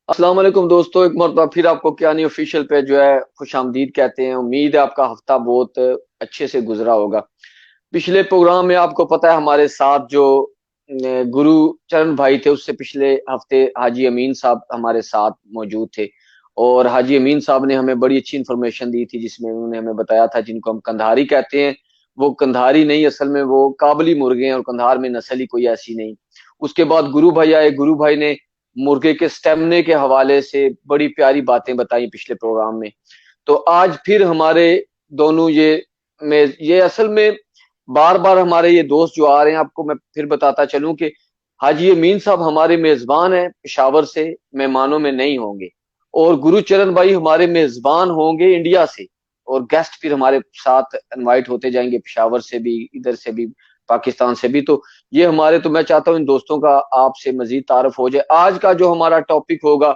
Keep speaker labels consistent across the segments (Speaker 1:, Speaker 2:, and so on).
Speaker 1: अस्सलाम वालेकुम दोस्तों, एक मरतबा फिर आपको कियानी ऑफिशियल पे जो है खुश आमदीद कहते हैं। उम्मीद है आपका हफ्ता बहुत अच्छे से गुजरा होगा। पिछले प्रोग्राम में आपको पता है हमारे साथ जो गुरु चरण भाई थे, उससे पिछले हफ्ते हाजी अमीन साहब हमारे साथ मौजूद थे। और हाजी अमीन साहब ने हमें बड़ी अच्छी इन्फॉर्मेशन दी थी, जिसमें उन्होंने हमें बताया था जिनको हम कंधारी कहते हैं वो कंधारी नहीं, असल में वो काबली मुर्गे हैं और कंधार में नस्ल ही कोई ऐसी नहीं। उसके बाद गुरु भाई आए, गुरु भाई ने मुर्गे के स्टेमिने के हवाले से बड़ी प्यारी बातें बताई पिछले प्रोग्राम में। तो आज फिर हमारे दोनों ये असल में बार बार हमारे ये दोस्त जो आ रहे हैं, आपको मैं फिर बताता चलूं कि हाजी अमीन साहब हमारे मेजबान हैं पेशावर से, मेहमानों में नहीं होंगे। और गुरुचरण भाई हमारे मेजबान होंगे इंडिया से, और गेस्ट फिर हमारे साथ इनवाइट होते जाएंगे, पेशावर से भी, इधर से भी, पाकिस्तान से भी। तो ये हमारे, तो मैं चाहता हूँ इन दोस्तों का आपसे मजीद तारुफ हो जाए। आज का जो हमारा टॉपिक होगा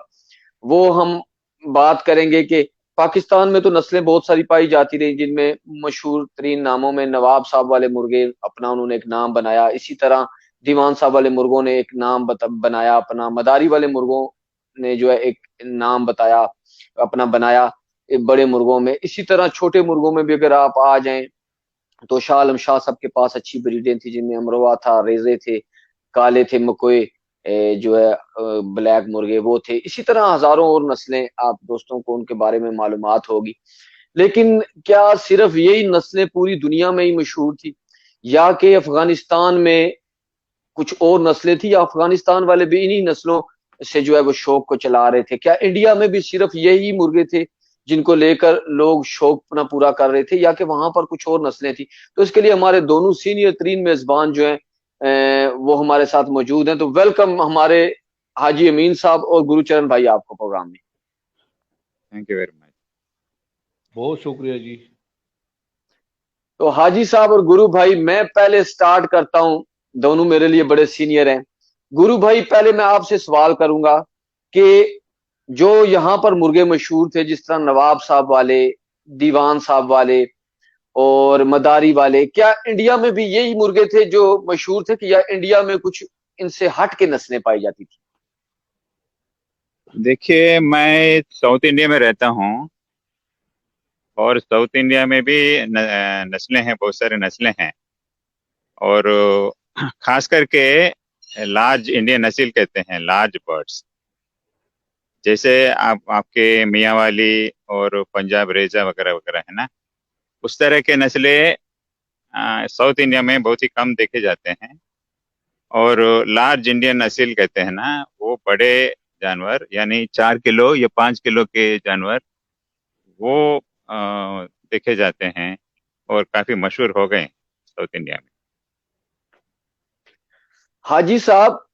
Speaker 1: वो हम बात करेंगे कि पाकिस्तान में तो नस्लें बहुत सारी पाई जाती रही, जिनमें मशहूर तरीन नामों में नवाब साहब वाले मुर्गे अपना उन्होंने एक नाम बनाया। इसी तरह दीवान साहब वाले मुर्गों ने एक नाम बनाया अपना। मदारी वाले मुर्गों ने जो है एक नाम बताया अपना बनाया बड़े मुर्गों में। इसी तरह छोटे मुर्गों में भी अगर आप आ जाएं तो शाह आलम शाह साहब के पास अच्छी ब्रीडें थी, जिनमें अमरवा था, रेजे थे, काले थे, मकोए, जो है ब्लैक मुर्गे वो थे। इसी तरह हजारों और नस्लें आप दोस्तों को उनके बारे में मालूमात होगी। लेकिन क्या सिर्फ यही नस्लें पूरी दुनिया में ही मशहूर थी, या कि अफगानिस्तान में कुछ और नस्लें थी, या अफगानिस्तान वाले भी इन्हीं नस्लों से जो है वो शौक को चला रहे थे? क्या इंडिया में भी सिर्फ यही मुर्गे थे जिनको लेकर लोग शौक अपना पूरा कर रहे थे, या कि वहां पर कुछ और नस्लें थी? तो इसके लिए हमारे दोनों सीनियर तरीन मेजबान जो हैं वो हमारे साथ मौजूद हैं। तो वेलकम हमारे हाजी अमीन साहब और गुरुचरण भाई आपको प्रोग्राम में।
Speaker 2: Thank you very much.
Speaker 3: बहुत शुक्रिया जी।
Speaker 1: तो हाजी साहब और गुरु भाई, मैं पहले स्टार्ट करता हूं, दोनों मेरे लिए बड़े सीनियर हैं। गुरु भाई, पहले मैं आपसे सवाल करूंगा कि जो यहाँ पर मुर्गे मशहूर थे, जिस तरह नवाब साहब वाले, दीवान साहब वाले और मदारी वाले, क्या इंडिया में भी यही मुर्गे थे जो मशहूर थे, कि या इंडिया में कुछ इनसे हट के नस्लें पाई जाती थी?
Speaker 2: देखिए, मैं साउथ इंडिया में रहता हूँ और साउथ इंडिया में भी नस्लें हैं, बहुत सारी नस्लें हैं। और खास करके लार्ज इंडियन नस्ल कहते हैं, लार्ज बर्ड्स। जैसे आपके मियाँ वाली और पंजाब रेजा वगैरह वगैरह है ना, उस तरह के नस्लें साउथ इंडिया में बहुत ही कम देखे जाते हैं। और लार्ज इंडियन नस्ल कहते हैं ना, वो बड़े जानवर यानी 4 किलो या 5 किलो के जानवर वो देखे जाते हैं और काफी मशहूर हो गए साउथ इंडिया में।
Speaker 1: हाजी साहब,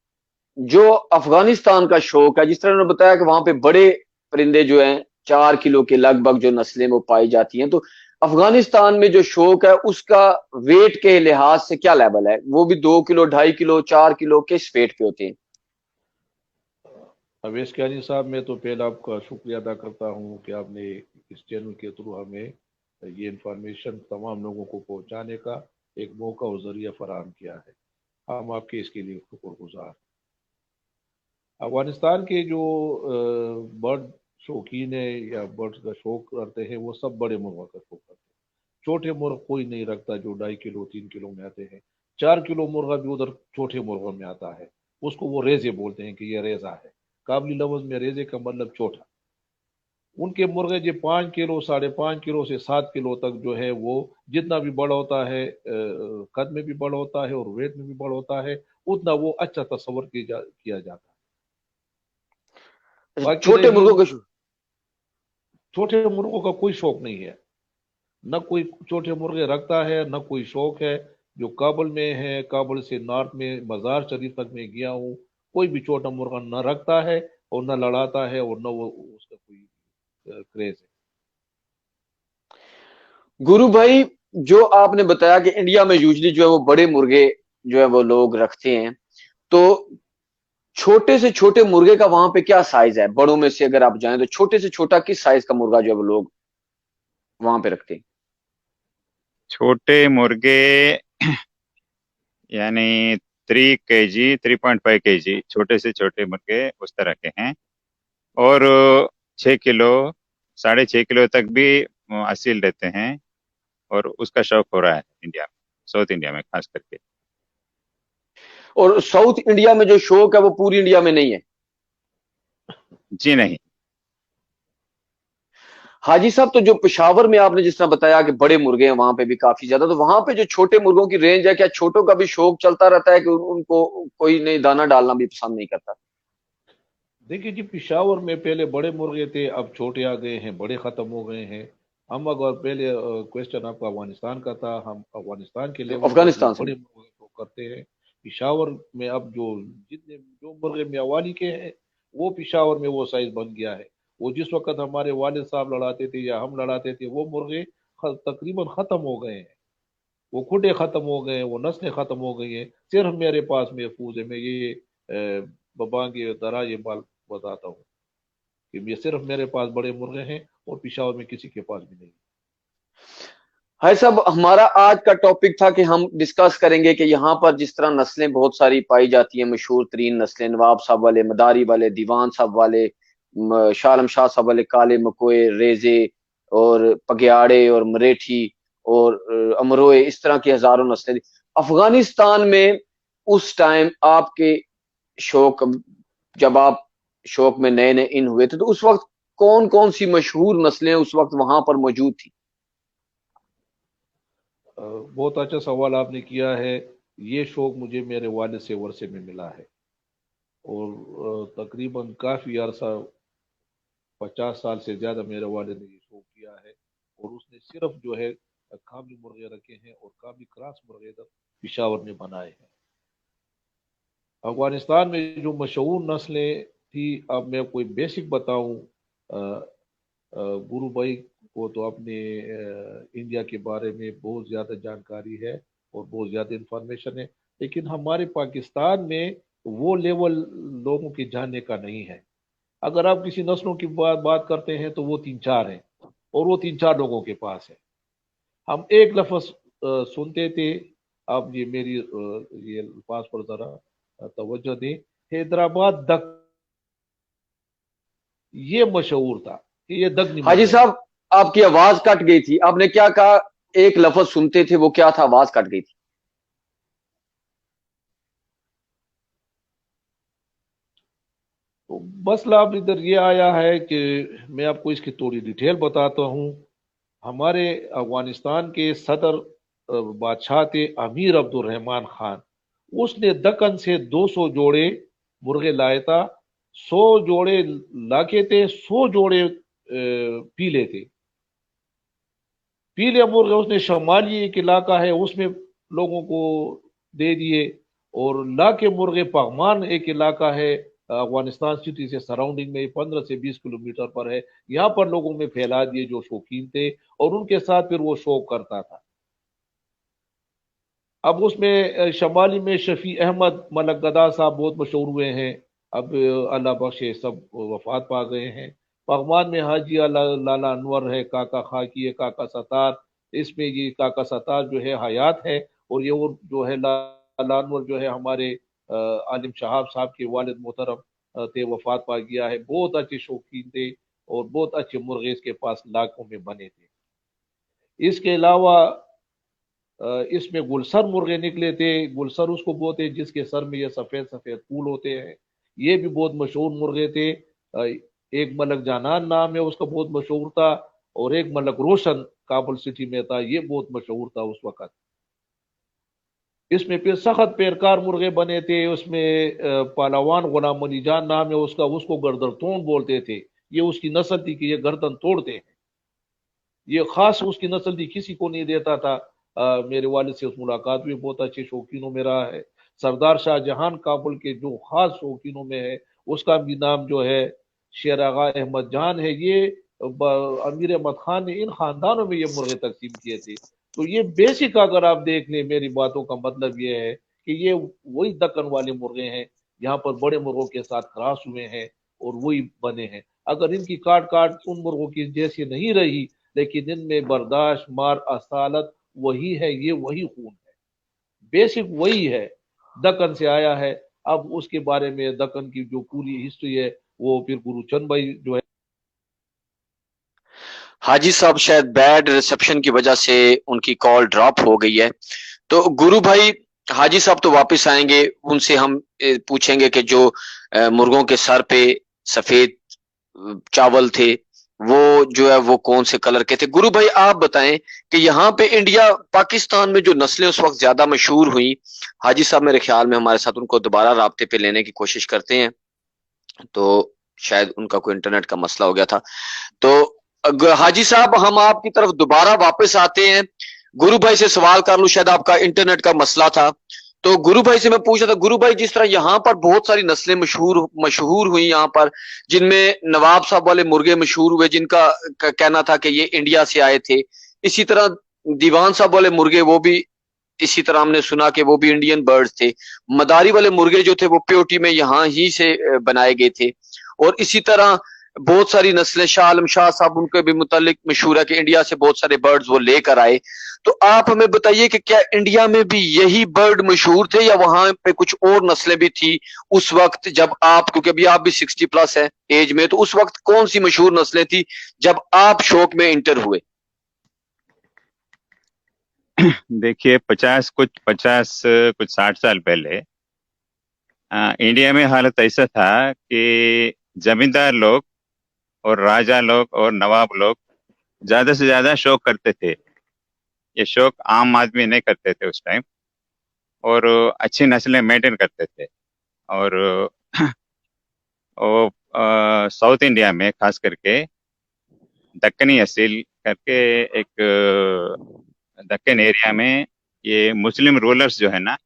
Speaker 1: जो अफगानिस्तान का शौक है, जिस तरह उन्होंने बताया कि वहां पे बड़े परिंदे जो हैं 4 किलो के लगभग जो नस्लें वो पाई जाती हैं, तो अफगानिस्तान में जो शौक है उसका वेट के लिहाज से क्या लेवल है? वो भी 2 किलो, 2.5 किलो, 4 किलो किस वेट पे होते हैं?
Speaker 3: अवेश कियानी साहब, मैं तो पहले आपका शुक्रिया अदा करता हूँ कि आपने इस चैनल के थ्रू हमें ये इंफॉर्मेशन तमाम लोगों को पहुँचाने का एक मौका और जरिया फराहम किया है। हम आपके इसके लिए शुक्रगुजार। अफगानिस्तान के जो बर्ड शौकीन है या बर्ड्स का शौक करते हैं, वो सब बड़े मुर्गा का शौक करते हैं। छोटे मुर्ग कोई नहीं रखता जो 2.5 किलो 3 किलो में आते हैं। 4 किलो मुर्गा भी उधर छोटे मुर्गों में आता है। उसको वो रेजे बोलते हैं कि ये रेजा है। काबली लफ्ज में रेजे का मतलब छोटा। उनके मुर्गे जो 5 किलो 5.5 किलो से 7 किलो तक जो है वो जितना भी बड़ा होता है, कद में भी बड़ा होता है और वेट में भी बड़ा होता है, उतना वो अच्छा तस्वर किया जाता है। बाकी
Speaker 1: छोटे
Speaker 3: रही,
Speaker 1: मुर्गों का
Speaker 3: छोटे मुर्गों का कोई शौक नहीं है। न कोई छोटे मुर्गे रखता है, न कोई शौक है। जो काबुल में है, काबुल से नॉर्थ में मजार शरीफ तक में गया हूँ, कोई भी छोटा मुर्गा न रखता है और न लड़ाता है और न वो उसका कोई क्रेज है।
Speaker 1: गुरु भाई, जो आपने बताया कि इंडिया में यूजली जो है वो बड़े मुर्गे जो है वो लोग रखते हैं, तो छोटे से छोटे मुर्गे का वहां पे क्या साइज है? बड़ों में से अगर आप जाएं तो छोटे से छोटा किस साइज का मुर्गा जो है वो लोग वहां पे रखते हैं?
Speaker 2: छोटे मुर्गे यानी 3 kg 3.5 kg, छोटे से छोटे मुर्गे उस तरह के हैं। اور 6 کلو 6.5 کلو تک بھی اصیل رہتے ہیں، اور اس کا شوق ہو رہا ہے انڈیا میں، ساؤتھ انڈیا میں خاص کر کے۔
Speaker 1: اور ساؤتھ انڈیا میں جو شوق ہے وہ پوری انڈیا میں نہیں ہے؟
Speaker 2: جی نہیں۔
Speaker 1: حاجی صاحب، تو جو پشاور میں آپ نے جس طرح بتایا کہ بڑے مرغے ہیں وہاں پہ بھی کافی زیادہ، تو وہاں پہ جو چھوٹے مرغوں کی رینج ہے، کیا چھوٹوں کا بھی شوق چلتا رہتا ہے کہ ان کو کوئی نہیں دانہ ڈالنا بھی پسند نہیں کرتا؟
Speaker 3: دیکھیے جی، پشاور میں پہلے بڑے مرغے تھے، اب چھوٹے آ گئے ہیں، بڑے ختم ہو گئے ہیں۔ ہم اگر پہلے کوشچن آپ کا افغانستان کا تھا، ہم افغانستان کے لیول پر جو
Speaker 1: افغانستان سے
Speaker 3: بڑے مرغے کو کرتے ہیں، پشاور میں اب جو مرغے میاوالی کے ہیں، وہ پشاور میں وہ سائز بن گیا ہے۔ وہ جس وقت ہمارے والد صاحب لڑاتے تھے یا ہم لڑاتے تھے، وہ مرغے تقریباً ختم ہو گئے ہیں، وہ کھڈے ختم ہو گئے ہیں، وہ نسلیں ختم ہو گئی ہیں۔ صرف میرے پاس محفوظ ہے، میں یہ ببانگی درا یہ بال بتاتا ہوں کہ یہ صرف میرے پاس بڑے مرغے ہیں، اور پشاور میں کسی کے پاس بھی نہیں۔
Speaker 1: ہائی صاحب، ہمارا آج کا ٹاپک تھا کہ ہم ڈسکس کریں گے کہ یہاں پر جس طرح نسلیں بہت ساری پائی جاتی ہیں، مشہور ترین نسلیں نواب صاحب والے، مداری والے، دیوان صاحب والے، شاہ عالم شاہ صاحب والے، کالے مکوئے، ریزے اور پگیاڑے اور مریٹھی اور امروئے، اس طرح کی ہزاروں نسلیں تھی افغانستان میں۔ اس ٹائم آپ کے شوق، جب آپ شوق میں نئے نئے ان ہوئے تھے، تو اس وقت کون کون سی مشہور نسلیں اس وقت وہاں پر موجود تھی؟
Speaker 3: بہت اچھا سوال آپ نے کیا ہے۔ یہ شوق مجھے میرے والد سے ورثے میں ملا ہے، اور تقریباً کافی عرصہ 50 سال سے زیادہ میرے والد نے یہ شوق کیا ہے، اور اس نے صرف جو ہے کابلی مرغے رکھے ہیں، اور کابلی کراس مرغے پشاور میں بنائے ہیں۔ افغانستان میں جو مشہور نسلیں تھی، اب میں کوئی بیسک بتاؤں، گرو بھائی کو تو اپنے انڈیا کے بارے میں بہت زیادہ جانکاری ہے اور بہت زیادہ انفارمیشن ہے، لیکن ہمارے پاکستان میں وہ لیول لوگوں کے جاننے کا نہیں ہے۔ اگر آپ کسی نسلوں کی بات کرتے ہیں تو وہ 3-4 ہیں، اور وہ 3-4 لوگوں کے پاس ہے۔ ہم ایک لفظ سنتے تھے، آپ یہ میری یہ الفاظ پر ذرا توجہ دیں، حیدرآباد دک، یہ مشہور تھا کہ یہ دگنی
Speaker 1: حاجی
Speaker 3: مرغے
Speaker 1: صاحب، آپ کی آواز کٹ گئی تھی، آپ نے کیا کہا؟ ایک لفظ سنتے تھے، وہ کیا تھا؟ آواز کٹ گئی تھی۔
Speaker 3: تو مسئلہ اب ادھر یہ آیا ہے کہ میں آپ کو اس کی تھوڑی ڈیٹیل بتاتا ہوں۔ ہمارے افغانستان کے صدر بادشاہ تھے امیر عبد الرحمان خان، اس نے دکن سے 200 جوڑے مرغے لائے تھا، 100 جوڑے لاکے تھے، 100 جوڑے پیلے تھے۔ پیلے مرغے اس نے شمالی ایک علاقہ ہے اس میں لوگوں کو دے دیے، اور لاکے مرغے پغمان ایک علاقہ ہے افغانستان سٹی سے سراؤنڈنگ میں 15 سے 20 کلومیٹر پر ہے، یہاں پر لوگوں میں پھیلا دیے جو شوقین تھے، اور ان کے ساتھ پھر وہ شوق کرتا تھا۔ اب اس میں شمالی میں شفیع احمد ملک گدا صاحب بہت مشہور ہوئے ہیں، اب اللہ بخشے سب وفات پا گئے ہیں۔ پغمان میں حاجی لالا انور ہے، کاکا خاکی ہے، کاکا ستار، اس میں یہ کاکا ستار جو ہے حیات ہے، اور یہ جو ہے لالا انور جو ہے ہمارے عالم شہاب صاحب کے والد محترم تھے، وفات پا گیا ہے۔ بہت اچھے شوقین تھے، اور بہت اچھے مرغے اس کے پاس لاکھوں میں بنے تھے۔ اس کے علاوہ اس میں گلسر مرغے نکلے تھے، گلسر اس کو بولتے ہیں جس کے سر میں یہ سفید سفید پھول ہوتے ہیں، یہ بھی بہت مشہور مرغے تھے۔ ایک ملک جانان نام ہے اس کا، بہت مشہور تھا، اور ایک ملک روشن کابل سٹی میں تھا، یہ بہت مشہور تھا اس وقت۔ اس میں پھر سخت پیرکار مرغے بنے تھے، اس میں پالوان غلام علی جان نام ہے اس کا، اس کو گردن توڑ بولتے تھے، یہ اس کی نسل تھی کہ یہ گردن توڑتے ہیں، یہ خاص اس کی نسل تھی، کسی کو نہیں دیتا تھا۔ میرے والد سے اس ملاقات بھی بہت اچھے شوقینوں میں رہا ہے۔ سردار شاہ جہان کابل کے جو خاص شوقینوں میں ہے، اس کا بھی نام جو ہے شیر آغا احمد جان ہے۔ یہ امیر احمد خان نے ان خاندانوں میں یہ مرغے تقسیم کیے تھے۔ تو یہ بیسک اگر آپ دیکھ لیں، میری باتوں کا مطلب یہ ہے کہ یہ وہی دکن والے مرغے ہیں، یہاں پر بڑے مرغوں کے ساتھ کراس ہوئے ہیں اور وہی بنے ہیں۔ اگر ان کی کاٹ ان مرغوں کی جیسی نہیں رہی، لیکن ان میں برداشت، مار، اصالت وہی ہے، یہ وہی خون ہے، بیسک وہی ہے، دکن سے آیا ہے۔ अब उसके बारे में दक्कन की जो पूरी हिस्ट्री है वो फिर गुरु चंद भाई जो है।
Speaker 1: हाजी साहब शायद बैड रिसेप्शन की वजह से उनकी कॉल ड्रॉप हो गई है, तो गुरु भाई हाजी साहब तो वापस आएंगे, उनसे हम पूछेंगे कि जो मुर्गों के सर पे सफेद चावल थे वो जो है वो कौन से कलर के थे। गुरु भाई आप बताएं कि यहाँ पे इंडिया पाकिस्तान में जो नस्लें उस वक्त ज्यादा मशहूर हुई, हाजी साहब मेरे ख्याल में हमारे साथ उनको दोबारा राब्ते पे लेने की कोशिश करते हैं, तो शायद उनका कोई इंटरनेट का मसला हो गया था। तो हाजी साहब हम आपकी तरफ दोबारा वापस आते हैं, गुरु भाई से सवाल कर लूं, शायद आपका इंटरनेट का मसला था। तो गुरु भाई से मैं पूछ रहा था, गुरु भाई जिस तरह यहाँ पर बहुत सारी नस्लें मशहूर हुई यहाँ पर, जिनमें नवाब साहब वाले मुर्गे मशहूर हुए जिनका कहना था कि ये इंडिया से आए थे, इसी तरह दीवान साहब वाले मुर्गे वो भी इसी तरह हमने सुना कि वो भी इंडियन बर्ड्स थे, मदारी वाले मुर्गे जो थे वो पीओटी में यहाँ ही से बनाए गए थे, और इसी तरह बहुत सारी नस्लें, शाह आलम शाह साहब उनके भी मुतालिक मशहूर है कि इंडिया से बहुत सारे बर्ड्स वो लेकर आए। तो आप हमें बताइए कि क्या इंडिया में भी यही बर्ड मशहूर थे या वहां पे कुछ और नस्लें भी थी उस वक्त जब आप, क्योंकि अभी आप भी 60 प्लस है एज में, तो उस वक्त कौन सी मशहूर नस्लें थी जब आप शौक में इंटर हुए?
Speaker 2: देखिए 50 कुछ 60 साल पहले इंडिया में हालत ऐसा था कि जमींदार लोग और राजा लोग और नवाब लोग ज्यादा से ज्यादा शौक करते थे। ये शौक आम आदमी नहीं करते थे उस टाइम, और अच्छी नस्लें मेंटेन करते थे। और वो साउथ इंडिया में खास करके दक्कनी असील करके एक दक्कन एरिया में ये मुस्लिम रूलर्स जो है ना,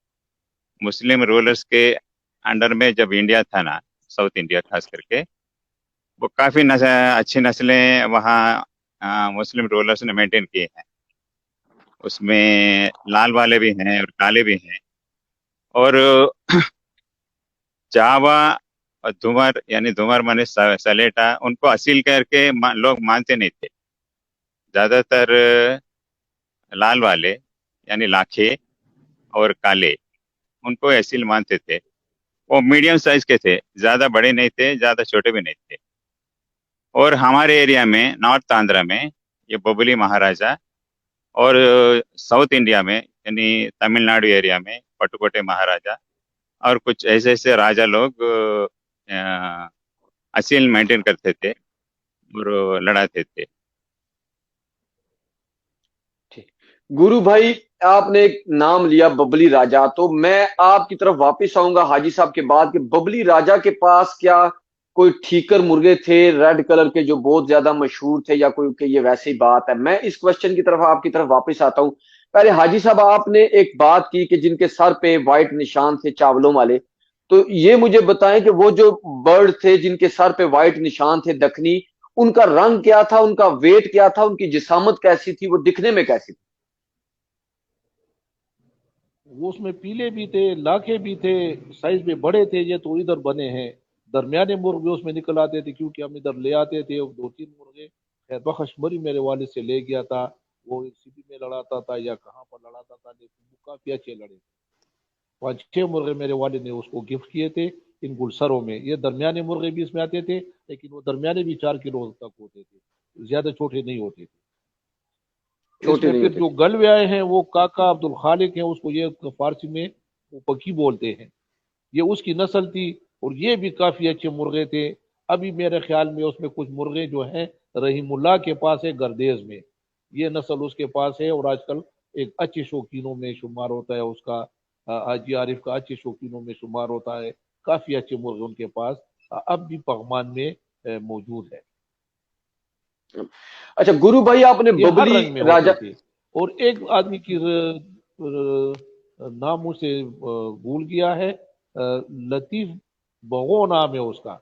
Speaker 2: मुस्लिम रूलर्स के अंडर में जब इंडिया था ना, साउथ इंडिया खास करके, वो काफी अच्छी नस्लें वहाँ मुस्लिम रूलर्स ने मेंटेन किए हैं। उसमें लाल वाले भी हैं और काले भी हैं। और जावा और धुमर, यानी धुमर माने सलेटा, उनको असील करके लोग मानते नहीं थे। ज्यादातर लाल वाले यानी लाखे और काले, उनको असील मानते थे। वो मीडियम साइज के थे, ज्यादा बड़े नहीं थे, ज्यादा छोटे भी नहीं थे। और हमारे एरिया में नॉर्थ आंध्रा में ये बबली महाराजा, और साउथ इंडिया में यानी तमिलनाडु एरिया में पटुकोटे महाराजा, और कुछ ऐसे ऐसे राजा लोग असील मेंटेन करते थे और लड़ाते थे।
Speaker 1: गुरु भाई आपने एक नाम लिया बबली राजा, तो मैं आपकी तरफ वापस आऊंगा हाजी साहब के बाद कि बबली राजा के पास क्या कोई ठीकर मुर्गे थे रेड कलर के जो बहुत ज्यादा मशहूर थे, या कोई कि ये वैसी ही बात है? मैं इस क्वेश्चन की तरफ आपकी तरफ वापस आता हूं। पहले हाजी साहब आपने एक बात की कि जिनके सर पे व्हाइट निशान थे चावलों वाले, तो ये मुझे बताएं कि वो जो बर्ड थे जिनके सर पे व्हाइट निशान थे दखनी, उनका रंग क्या था, उनका वेट क्या था, उनकी जिसामत कैसी थी, वो दिखने में कैसी थी?
Speaker 3: वो उसमें पीले भी थे, लाखे भी थे, साइज में बड़े थे। ये तो इधर बने हैं, दरमियाने मुर्गे उसमें निकल आते थे, क्योंकि हम इधर ले आते थे। 2-3 मुर्गे खैर बखशमरी मेरे वालिद से ले गया था, वो सिटी में लड़ाता था या कहाँ पर लड़ाता था, लेकिन वो काफी अच्छे लड़े। 5-6 मुर्गे मेरे वालिद ने उसको गिफ्ट किए थे इन गुलसरों में। ये दरमियाने मुर्गे भी इसमें आते थे, लेकिन वो दरमियाने भी 4 किलो तक होते थे, ज्यादा छोटे नहीं होते थे।
Speaker 1: छोटे
Speaker 3: इसमें
Speaker 1: नहीं
Speaker 3: फिर
Speaker 1: होते
Speaker 3: जो
Speaker 1: थे।
Speaker 3: गलवे आए हैं वो काका अब्दुल खालिक हैं, उसको ये फारसी में वो पकी बोलते हैं, ये उसकी नस्ल थी। और ये भी काफी अच्छे मुर्गे थे। अभी मेरे ख्याल में उसमें कुछ मुर्गे जो हैं रहीमुल्लाह के पास है गर्देज में, ये नस्ल उसके पास है, और आजकल एक अच्छे शौकीनों में शुमार होता है उसका। हाजी आरिफ का अच्छे शौकीनों में शुमार होता है। काफी अच्छे मुर्गे उनके पास अब भी पगमान में मौजूद है।
Speaker 1: अच्छा गुरु भाई आपने
Speaker 3: ये हर
Speaker 1: बबली
Speaker 3: रंग में
Speaker 1: राजा,
Speaker 3: होते थे। और एक आदमी की नाम मुझसे भूल गया है, लतीफ बगो नाम है उसका,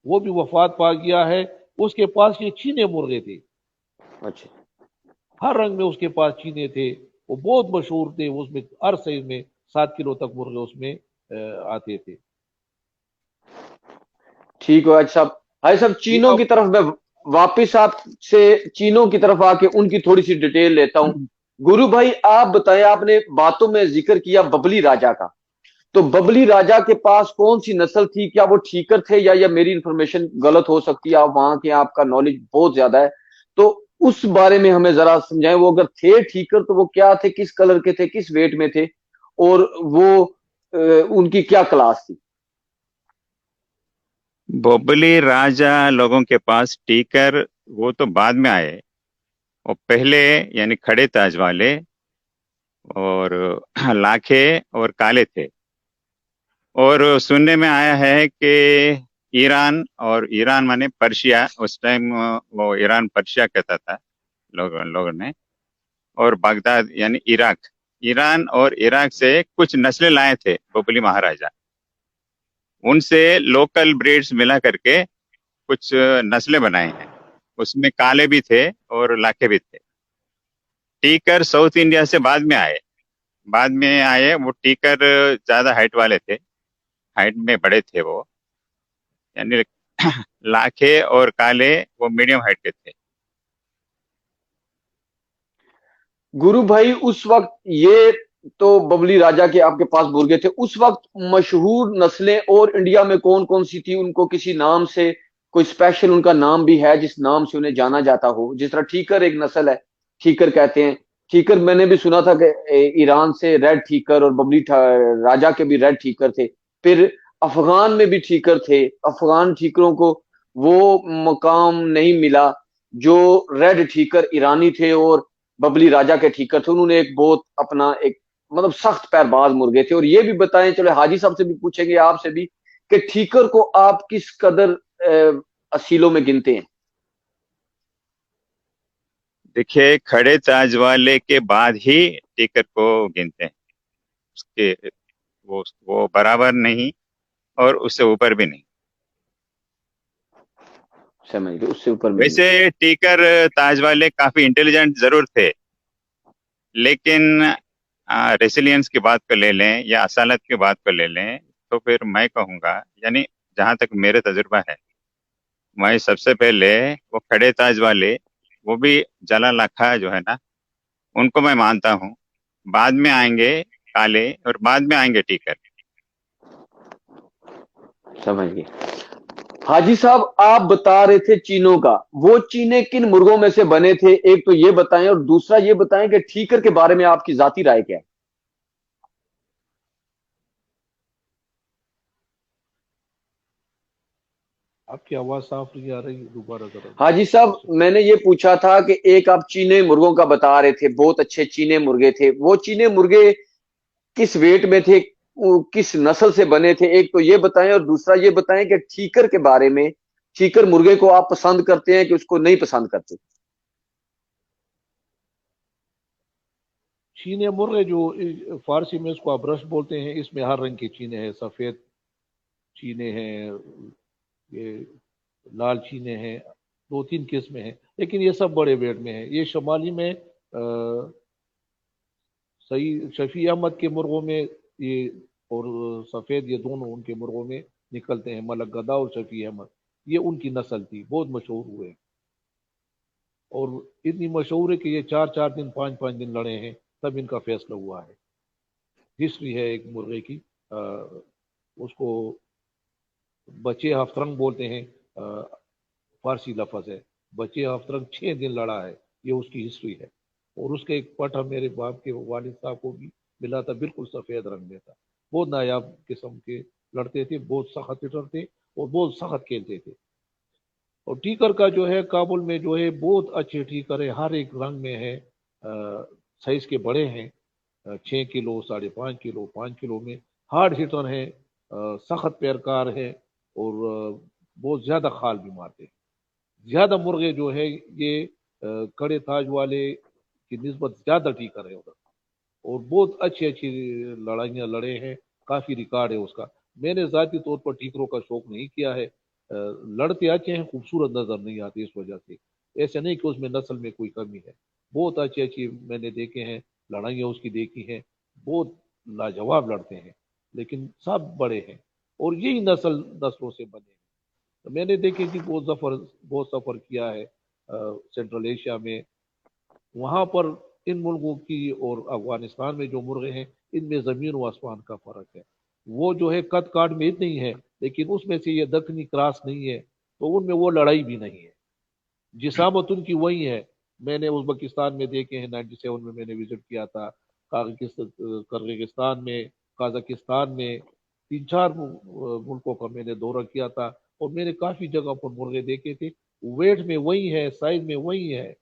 Speaker 3: वो भी वफात पा गया है। उसके पास ये चीने मुर्गे थे,
Speaker 1: अच्छा
Speaker 3: हर रंग में उसके पास चीने थे। वो बहुत मशहूर थे, उसमें हर साइज में 7 किलो तक मुर्गे उसमें आते थे।
Speaker 1: ठीक है। अच्छा भाई साहब,
Speaker 3: ये
Speaker 1: चीनों की
Speaker 3: अब
Speaker 1: तरफ मैं वापिस आपसे चीनों की तरफ आके उनकी थोड़ी सी डिटेल लेता हूं। गुरु भाई आप बताएं, आपने बातों में जिक्र किया बबली राजा का, تو ببلی راجا کے پاس کون سی نسل تھی؟ کیا وہ ٹھیکر تھے یا میری انفارمیشن غلط ہو سکتی ہے، آپ وہاں کے آپ کا نالج بہت زیادہ ہے، تو اس بارے میں ہمیں ذرا سمجھائیں، وہ اگر تھے ٹھیکر تو وہ کیا تھے، کس کلر کے تھے، کس ویٹ میں تھے، اور وہ ان کی کیا کلاس تھی؟
Speaker 2: بوبلی راجا لوگوں کے پاس ٹیکر وہ تو بعد میں آئے، وہ پہلے یعنی کھڑے تاج والے اور لاکھے اور کالے تھے. اور سننے میں آیا ہے کہ ایران، اور ایران مانے پرشیا، اس ٹائم وہ ایران پرشیا کہتا تھا لوگوں نے، اور بغداد یعنی عراق، ایران اور عراق سے کچھ نسلیں لائے تھے بوبلی مہاراجا. ان سے لوکل بریڈز ملا کر کے کچھ نسلیں بنائے ہیں، اس میں کالے بھی تھے اور لاکھے بھی تھے. ٹیکر ساؤتھ انڈیا سے بعد میں آئے. وہ ٹیکر زیادہ ہائٹ والے تھے، ہائٹ میں بڑے تھے وہ، یعنی لاکھے اور کالے وہ میڈیم ہائٹ کے تھے.
Speaker 1: گرو بھائی اس وقت یہ تو ببلی راجا کے آپ کے پاس مرغے تھے، اس وقت مشہور نسلیں اور انڈیا میں کون کون سی تھی؟ ان کو کسی نام سے کوئی اسپیشل ان کا نام بھی ہے جس نام سے انہیں جانا جاتا ہو؟ جس طرح ٹھیکر ایک نسل ہے، ٹھیکر کہتے ہیں. ٹھیکر میں نے بھی سنا تھا کہ ایران سے ریڈ ٹھیکر اور ببلی راجا کے بھی ریڈ ٹھیکر تھے. پھر افغان میں بھی ٹھیکر تھے، افغان ٹھیکروں کو وہ مقام نہیں ملا جو ریڈ ٹھیکر ایرانی تھے اور ببلی راجا کے ٹھیکر تھے. انہوں نے ایک بہت اپنا ایک مطلب سخت پیر باز مرغے تھے. اور یہ بھی بتائیں، چلے حاجی صاحب سے بھی پوچھیں گے، آپ سے بھی، کہ ٹھیکر کو آپ کس قدر اصیلوں میں گنتے ہیں؟
Speaker 2: دیکھیے، کھڑے تاج والے کے بعد ہی ٹیکر کو گنتے ہیں. اس کے وہ برابر نہیں اور اس سے اوپر بھی نہیں.
Speaker 1: سمجھ گئے، اس سے اوپر بھی
Speaker 2: ویسے
Speaker 1: نہیں.
Speaker 2: ٹیکر تاج والے کافی انٹیلیجنٹ ضرور تھے، لیکن ریسیلینس کی بات کو لے لیں یا اصالت کی بات کو لے لیں تو پھر میں کہوں گا، یعنی جہاں تک میرے تجربہ ہے، میں سب سے پہلے وہ کھڑے تاج والے، وہ بھی جلا لاکھا جو ہے نا، ان کو میں مانتا ہوں. بعد میں آئیں گے کالے اور بعد میں آئیں گے ٹیکر.
Speaker 1: سمجھ گئے. حاجی صاحب آپ بتا رہے تھے چینوں کا، وہ چینے کن مرغوں میں سے بنے تھے؟ ایک تو یہ بتائیں، اور دوسرا یہ بتائیں کہ ٹھیکر کے بارے میں آپ کی ذاتی رائے کیا ہے؟
Speaker 3: آپ کی آواز صاف نہیں آ رہی، دوبارہ ذرا
Speaker 1: حاجی صاحب
Speaker 3: کوشش
Speaker 1: میں نے یہ پوچھا تھا کہ ایک آپ چینے مرغوں کا بتا رہے تھے، بہت اچھے چینے مرغے تھے، وہ چینے مرغے کس ویٹ میں تھے، کس نسل سے بنے تھے؟ ایک تو یہ بتائیں، اور دوسرا یہ بتائیں کہ ٹھیکر کے بارے میں، ٹھیکر مرغے کو آپ پسند کرتے ہیں کہ اس کو نہیں پسند کرتے؟
Speaker 3: چینے مرغے جو فارسی میں اس کو ابرش بولتے ہیں، اس میں ہر رنگ کے چینے ہیں، سفید چینے ہیں، یہ لال چینے ہیں، دو تین قسمیں ہیں، لیکن یہ سب بڑے ویٹ میں ہیں. یہ شمالی میں صحیح شفیع احمد کے مرغوں میں یہ اور سفید، یہ دونوں ان کے مرغوں میں نکلتے ہیں. ملک گدا اور شفیع احمد، یہ ان کی نسل تھی، بہت مشہور ہوئے، اور اتنی مشہور ہے کہ یہ 4 4 دن 5 5 دن لڑے ہیں، تب ان کا فیصلہ ہوا ہے. ہسٹری ہے ایک مرغے کی، اس کو بچے ہفترنگ بولتے ہیں، فارسی لفظ ہے. بچے ہفترنگ 6 دن لڑا ہے، یہ اس کی ہسٹری ہے. اور اس کا ایک پٹھا میرے باپ کے والد صاحب کو بھی ملا تھا، بالکل سفید رنگ میں تھا. بہت نایاب قسم کے لڑتے تھے، بہت سخت ہٹر تھے اور بہت سخت کھیلتے تھے. اور ٹیکر کا جو ہے کابل میں جو ہے بہت اچھے ٹیکر ہے، ہر ایک رنگ میں ہے، سائز کے بڑے ہیں، 6 کلو 5.5 کلو 5 کلو میں، ہارڈ ہٹر ہے، سخت پیرکار ہے، اور بہت زیادہ خال بھی مارتے ہیں. زیادہ مرغے جو ہے یہ کڑے تاج والے کی نسبت زیادہ ٹیکر ہے ادھر، اور بہت اچھی اچھی لڑائیاں لڑے ہیں، کافی ریکارڈ ہے اس کا. میں نے ذاتی طور پر ٹیکروں کا شوق نہیں کیا ہے، لڑتے اچھے ہیں، خوبصورت نظر نہیں آتے اس وجہ سے. ایسے نہیں کہ اس میں نسل میں کوئی کمی ہے، بہت اچھی اچھی میں نے دیکھے ہیں، لڑائیاں اس کی دیکھی ہیں، بہت لاجواب لڑتے ہیں، لیکن سب بڑے ہیں اور یہی نسلوں سے بنے ہیں. میں نے دیکھی کہ بہت سفر کیا ہے سینٹرل ایشیا میں، وہاں پر ان ملکوں کی اور افغانستان میں جو مرغے ہیں، ان میں زمین و آسمان کا فرق ہے. وہ جو ہے قد کاٹ میں اتنی ہے، لیکن اس میں سے یہ دکنی کراس نہیں ہے، تو ان میں وہ لڑائی بھی نہیں ہے، جسامت ان کی وہی ہے۔ میں نے ازبکستان میں دیکھے ہیں، 97 میں نے وزٹ کیا تھا، کرغزستان میں، قازقستان میں، 3 4 ملکوں کا میں نے دورہ کیا تھا، اور میں نے کافی جگہ پر مرغے دیکھے تھے، ویٹ میں وہی ہے، سائز میں وہی ہے،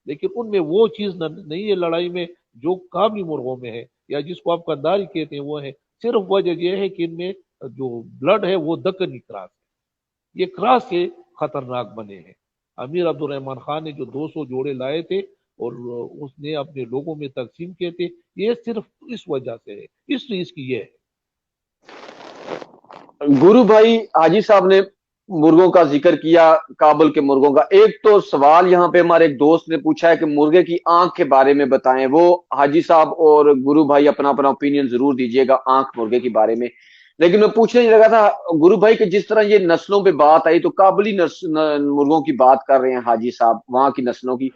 Speaker 3: لیکن ان میں وہ چیز نہیں ہے لڑائی میں جو کابلی مرغوں میں ہے، یا جس کو آپ کنداری کہتے ہیں وہ ہے۔ صرف وجہ یہ ہے کہ ان میں جو بلڈ ہے وہ دکنی کراس ہے، یہ کراس سے خطرناک بنے ہیں۔ امیر عبد الرحمان خان نے جو 200 جوڑے لائے تھے اور اس نے اپنے لوگوں میں تقسیم کیے تھے، یہ صرف اس وجہ سے ہے، اس لیے اس کی یہ ہے۔
Speaker 1: गुरु भाई, हाजी साहब ने मुर्गों का जिक्र किया, काबुल के मुर्गों का। एक तो सवाल यहाँ पे हमारे एक दोस्त ने पूछा है कि मुर्गे की आंख के बारे में बताएं। वो हाजी साहब और गुरु भाई अपना अपना ओपिनियन जरूर दीजिएगा आंख मुर्गे के बारे में। लेकिन मैं पूछने ही लगा था गुरु भाई कि जिस तरह ये नस्लों पे बात आई, तो काबुली मुर्गों की बात कर रहे हैं हाजी साहब, वहां की नस्लों की।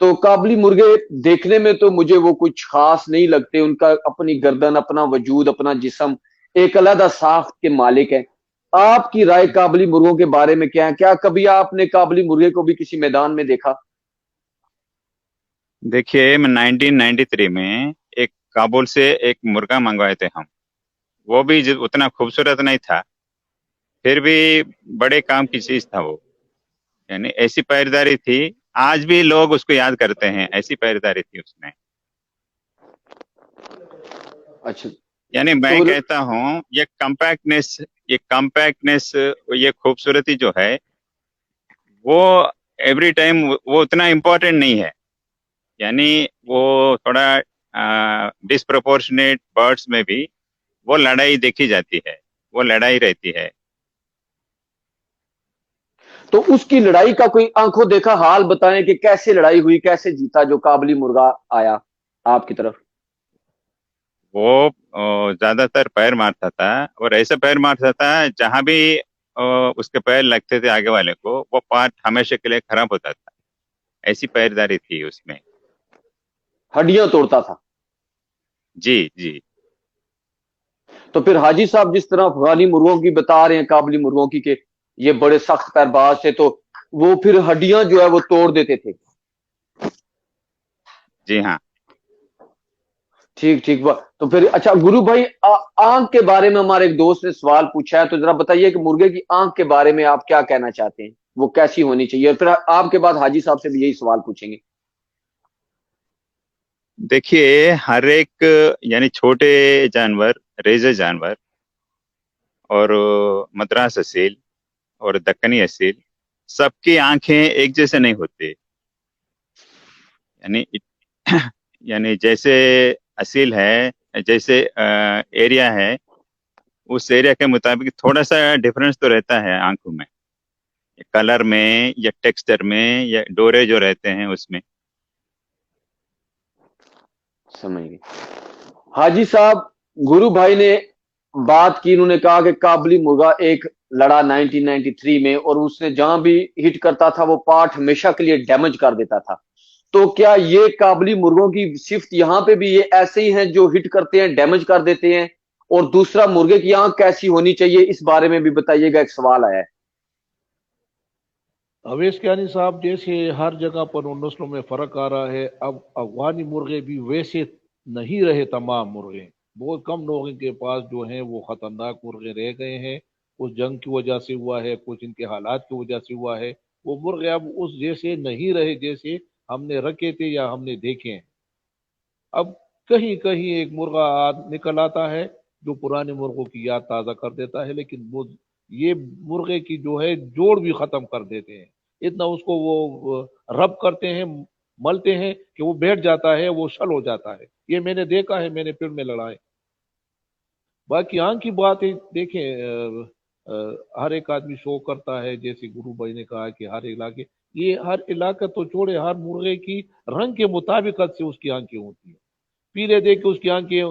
Speaker 1: तो काबुली मुर्गे देखने में तो मुझे वो कुछ खास नहीं लगते। उनका अपनी गर्दन, अपना वजूद, अपना जिस्म एक अलग साख्त के मालिक है। आपकी राय काबुली मुर्गों के बारे में क्या है? क्या कभी आपने काबुली मुर्गे को भी किसी मैदान में देखा?
Speaker 2: देखिए, मैं 1993 में एक काबुल से एक मुर्गा मंगवाए थे हम। वो भी उतना खूबसूरत नहीं था, फिर भी बड़े काम की चीज था वो। यानी ऐसी पैरदारी थी, आज भी लोग उसको याद करते हैं, ऐसी पैरदारी थी उसमें।
Speaker 1: अच्छा,
Speaker 2: यानी मैं
Speaker 1: तो
Speaker 2: कहता हूँ ये कम्पैक्टनेस, ये खूबसूरती जो है वो एवरी टाइम वो उतना इम्पोर्टेंट नहीं है। यानी वो थोड़ा डिस्प्रोपोर्शनेट बर्ड्स में भी वो लड़ाई देखी जाती है, वो लड़ाई रहती है।
Speaker 1: तो उसकी लड़ाई का कोई आंखों देखा हाल बताएं कि कैसे लड़ाई हुई, कैसे जीता जो काबुली मुर्गा आया आपकी तरफ?
Speaker 2: वो ज्यादातर पैर मारता था, और ऐसा पैर मारता था जहां भी उसके पैर लगते थे आगे वाले को, वो पार्ट हमेशा के लिए खराब होता था। ऐसी पैरदारी थी उसमें।
Speaker 1: हड्डियां तोड़ता था।
Speaker 2: जी जी।
Speaker 1: तो फिर हाजी साहब जिस तरह अफगानी मुर्गों की बता रहे हैं, काबुली मुर्गों की के ये बड़े सख्त पैरबाज थे, तो वो फिर हड्डियां जो है वो तोड़ देते थे।
Speaker 2: जी हाँ।
Speaker 1: ठीक ठीक। तो फिर अच्छा गुरु भाई, आंख के बारे में हमारे एक दोस्त ने सवाल पूछा है, तो जरा बताइए कि मुर्गे की आंख के बारे में आप क्या कहना चाहते हैं, वो कैसी होनी चाहिए? और फिर आपके बाद हाजी साहब से भी यही सवाल पूछेंगे।
Speaker 2: देखिए, हर एक यानी छोटे जानवर, रेज़र जानवर, और मद्रास असील और दक्कनी असील, सबकी आंखें एक जैसे नहीं होती। यानी यानी जैसे असील है, जैसे एरिया है, उस एरिया के मुताबिक थोड़ा सा डिफरेंस तो रहता है आंखों में, कलर में या टेक्सचर में या डोरे जो रहते हैं उसमें।
Speaker 1: समझ गए हाजी साहब। गुरु भाई ने बात की, उन्होंने कहा कि काबुली मुर्गा एक लड़ा 1993 में, और उसने जहां भी हिट करता था वो पार्ट हमेशा के लिए डैमेज कर देता था। तो क्या ये काबुली मुर्गों की सिफ्त यहाँ पे भी ये ऐसे ही हैं जो हिट करते हैं, डैमेज कर देते हैं? और दूसरा, मुर्गे की आंख कैसी होनी चाहिए, इस बारे में भी बताइएगा, एक सवाल आया है।
Speaker 3: अवेश कियानी साहब, जैसे हर जगह पर उन नस्लों में फर्क आ रहा है, अब अफगानी मुर्गे भी वैसे नहीं रहे तमाम मुर्गे। बहुत कम लोगों के पास जो हैं वो खतरनाक मुर्गे रह गए हैं। कुछ जंग की वजह से हुआ है, कुछ इनके हालात की वजह से हुआ है। वो मुर्गे अब उस जैसे नहीं रहे जैसे हमने रखे थे या हमने देखे हैं। अब कहीं कहीं एक मुर्गा निकल आता है जो पुराने मुर्गों की याद ताज़ा कर देता है, लेकिन वो ये मुर्गे की जो है जोड़ भी खत्म कर देते हैं। इतना उसको वो रब करते हैं, मलते हैं कि वो बैठ जाता है, वो शल हो जाता है। ये मैंने देखा है, मैंने फील्ड में लड़ाए। बाकी आंख की बात है, देखें हर एक आदमी शो करता है, जैसे गुरु भाई ने कहा कि हर इलाके, ये हर इलाका तो छोड़े, हर मुर्गे की रंग के मुताबिक से उसकी आंखें होती हैं। पीले देख के उसकी आंखें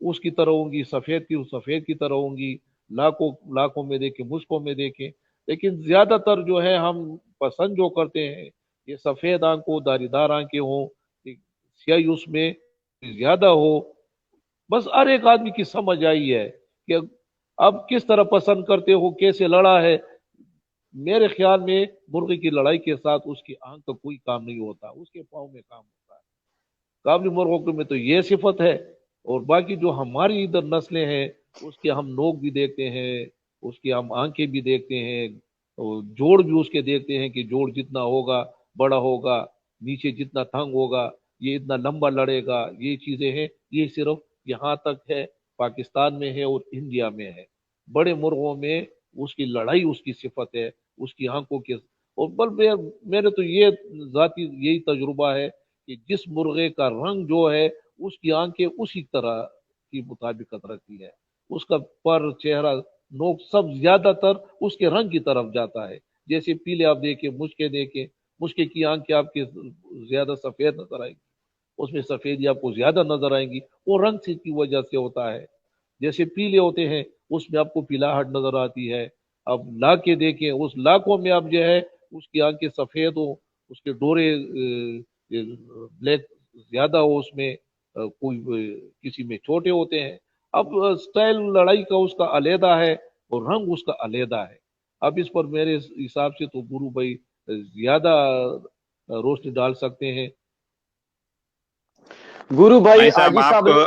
Speaker 3: उसकी तरह होंगी, सफेद की सफेद की तरह होंगी, लाखों लाखों में देखें, मुश्कों में देखें। लेकिन ज्यादातर जो है हम पसंद जो करते हैं ये सफेद आंखों, दारीदार आंखें हों, स्याही उसमें ज्यादा हो। बस हर एक आदमी की समझ आई है कि अब किस तरह पसंद करते हो, कैसे लड़ा है। मेरे ख्याल में मुर्गे की लड़ाई के साथ उसकी आंख का कोई काम नहीं होता, उसके पाँव में काम होता है। काबली मुर्गों में तो ये सिफत है। और बाकी जो हमारी इधर नस्लें हैं, उसके हम नोक भी देखते हैं, उसकी हम आंखें भी देखते हैं, और जोड़ भी उसके देखते हैं कि जोड़ जितना होगा बड़ा होगा, नीचे जितना तंग होगा, ये इतना लंबा लड़ेगा। ये चीजें हैं, ये सिर्फ यहाँ तक है, पाकिस्तान में है और इंडिया में है। बड़े मुर्गों में उसकी लड़ाई उसकी सिफत है, उसकी आंखों के। और मेरे तो ये जाती यही तजुर्बा है कि जिस मुर्गे का रंग जो है, उसकी आंखें उसी तरह की मुताबिकत रखती है। उसका पर, चेहरा, नोक सब ज्यादातर उसके रंग की तरफ जाता है। जैसे पीले आप देखें, मुश्के देखें, मुश्के की आंखें आपके ज्यादा सफेद नजर आएगी, उसमें सफेदी आपको ज्यादा नजर आएंगी। वो रंग से की वजह से होता है। जैसे पीले होते हैं, उसमें आपको पीलाहट नजर आती है। अब लाके देखें, उस लाखों में आप जो है उसकी आंखें सफेद हो, उसके डोरे ब्लैक ज्यादा हो, उसमें कोई किसी में छोटे होते हैं। अब स्टाइल लड़ाई का उसका अलहदा है और रंग उसका अलहदा है। अब इस पर मेरे हिसाब से तो गुरु भाई ज्यादा रोशनी डाल सकते हैं।
Speaker 1: गुरु भाई
Speaker 2: भाई साहब,
Speaker 1: हाजी साहब ने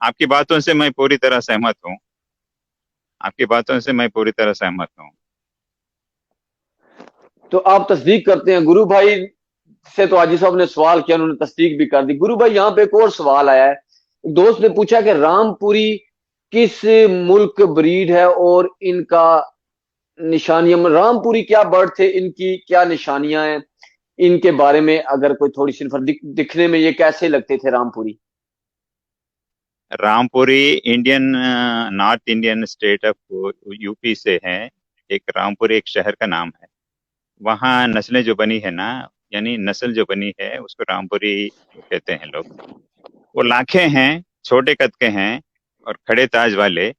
Speaker 2: आपकी बातों से मैं पूरी तरह सहमत हूँ। आपकी बातों से मैं पूरी तरह सहमत हूँ।
Speaker 1: तो आप तस्दीक करते हैं। गुरु भाई से तो हाजी साहब ने सवाल किया, उन्होंने तस्दीक भी कर दी। गुरु भाई यहाँ पे एक और सवाल आया है। एक दोस्त ने पूछा कि रामपुरी किस मुल्क ब्रीड है और इनका निशानियां, रामपुरी क्या बर्ड थे, इनकी क्या निशानियां हैं, इनके बारे में अगर कोई थोड़ी सी दिखने में ये कैसे लगते थे Rampuri?
Speaker 2: Rampuri Indian, north Indian state of UP से है। एक रामपुरी एक शहर का नाम है। वहाँ नस्लें जो बनी है ना, यानी नस्ल जो बनी है उसको रामपुरी कहते हैं लोग। वो लाखे हैं, छोटे कद के हैं और खड़े ताज वाले,